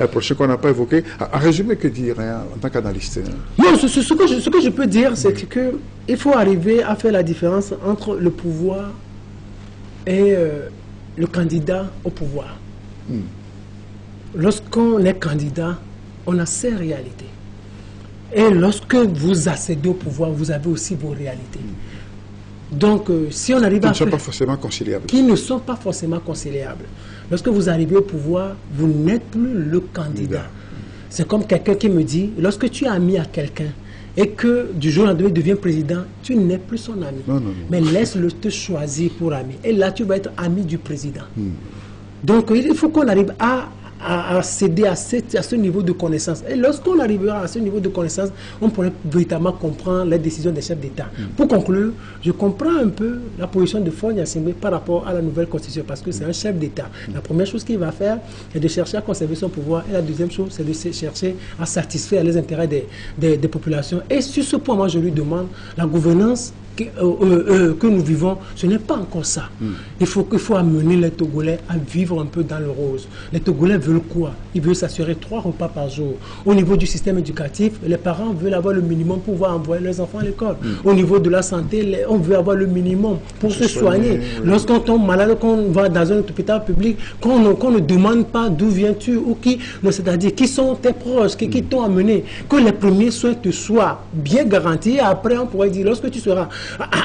prochain qu'on n'a pas évoqué. En résumé, que dire, hein, en tant qu'analyste? Non, ce que je peux dire, c'est qu'il faut arriver à faire la différence entre le pouvoir et le candidat au pouvoir. Lorsqu'on est candidat, on a ses réalités. Et lorsque vous accédez au pouvoir, vous avez aussi vos réalités. Donc, si on arrive qui ne sont pas forcément conciliables. Qui ne sont pas forcément conciliables. Lorsque vous arrivez au pouvoir, vous n'êtes plus le candidat. C'est comme quelqu'un qui me dit, lorsque tu es ami à quelqu'un et que du jour au lendemain il devient président, tu n'es plus son ami. Non. Mais laisse-le te choisir pour ami. Et là, tu vas être ami du président. Donc, il faut qu'on arrive à céder à ce niveau de connaissance. Et lorsqu'on arrivera à ce niveau de connaissance, on pourrait véritablement comprendre les décisions des chefs d'État. Pour conclure, je comprends un peu la position de Faure Gnassingbé par rapport à la nouvelle constitution, parce que c'est un chef d'État. La première chose qu'il va faire, c'est de chercher à conserver son pouvoir, et la deuxième chose, c'est de chercher à satisfaire les intérêts des populations. Et sur ce point, moi, je lui demande la gouvernance que nous vivons, ce n'est pas encore ça. Il faut amener les Togolais à vivre un peu dans le rose. Les Togolais veulent quoi? Ils veulent s'assurer 3 repas par jour. Au niveau du système éducatif, les parents veulent avoir le minimum pour pouvoir envoyer leurs enfants à l'école. Au niveau de la santé, on veut avoir le minimum pour se soigner. Lorsqu'on tombe malade, qu'on va dans un hôpital public, qu'on ne demande pas d'où viens-tu ou qui, c'est-à-dire qui sont tes proches, qui t'ont amené, que les premiers soins te soient bien garantis. Après, on pourrait dire, lorsque tu seras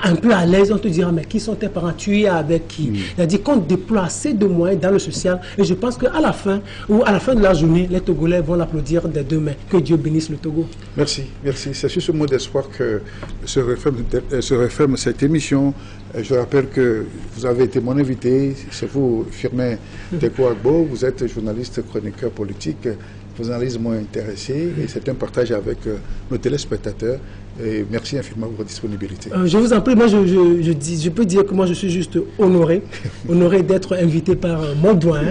un peu à l'aise, on te dira, mais qui sont tes parents, tu es avec qui? C'est-à-dire qu'on déploie assez de moyens dans le social, et je pense qu'à la fin, ou à la fin de la journée, les Togolais vont l'applaudir des 2 mains. Que Dieu bénisse le Togo. Merci. C'est sur ce mot d'espoir que se referme cette émission. Je rappelle que vous avez été mon invité, c'est vous, Firmin Tekoh Agbo, vous êtes journaliste, chroniqueur politique. Vos analyses m'ont intéressé et c'est un partage avec nos téléspectateurs. Et merci infiniment pour votre disponibilité. Je vous en prie, moi je peux dire que moi je suis juste honoré d'être invité par mon doyen.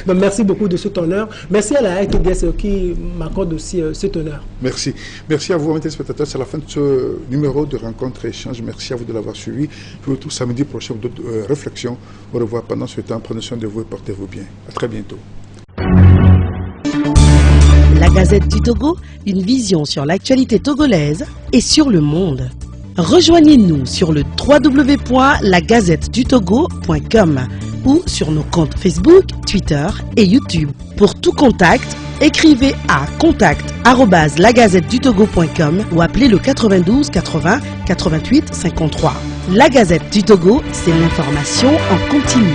Donc merci beaucoup de cet honneur. Merci à la RTDS qui m'accorde aussi cet honneur. Merci. Merci à vous, mes téléspectateurs. C'est la fin de ce numéro de Rencontre et Échange. Merci à vous de l'avoir suivi. Je vous retrouve samedi prochain pour d'autres réflexions. Au revoir pendant ce temps. Prenez soin de vous et portez-vous bien. À très bientôt. La Gazette du Togo, une vision sur l'actualité togolaise et sur le monde. Rejoignez-nous sur le www.lagazettedutogo.com ou sur nos comptes Facebook, Twitter et YouTube. Pour tout contact, écrivez à contact@lagazettedutogo.com ou appelez le 92 80 88 53. La Gazette du Togo, c'est l'information en continu.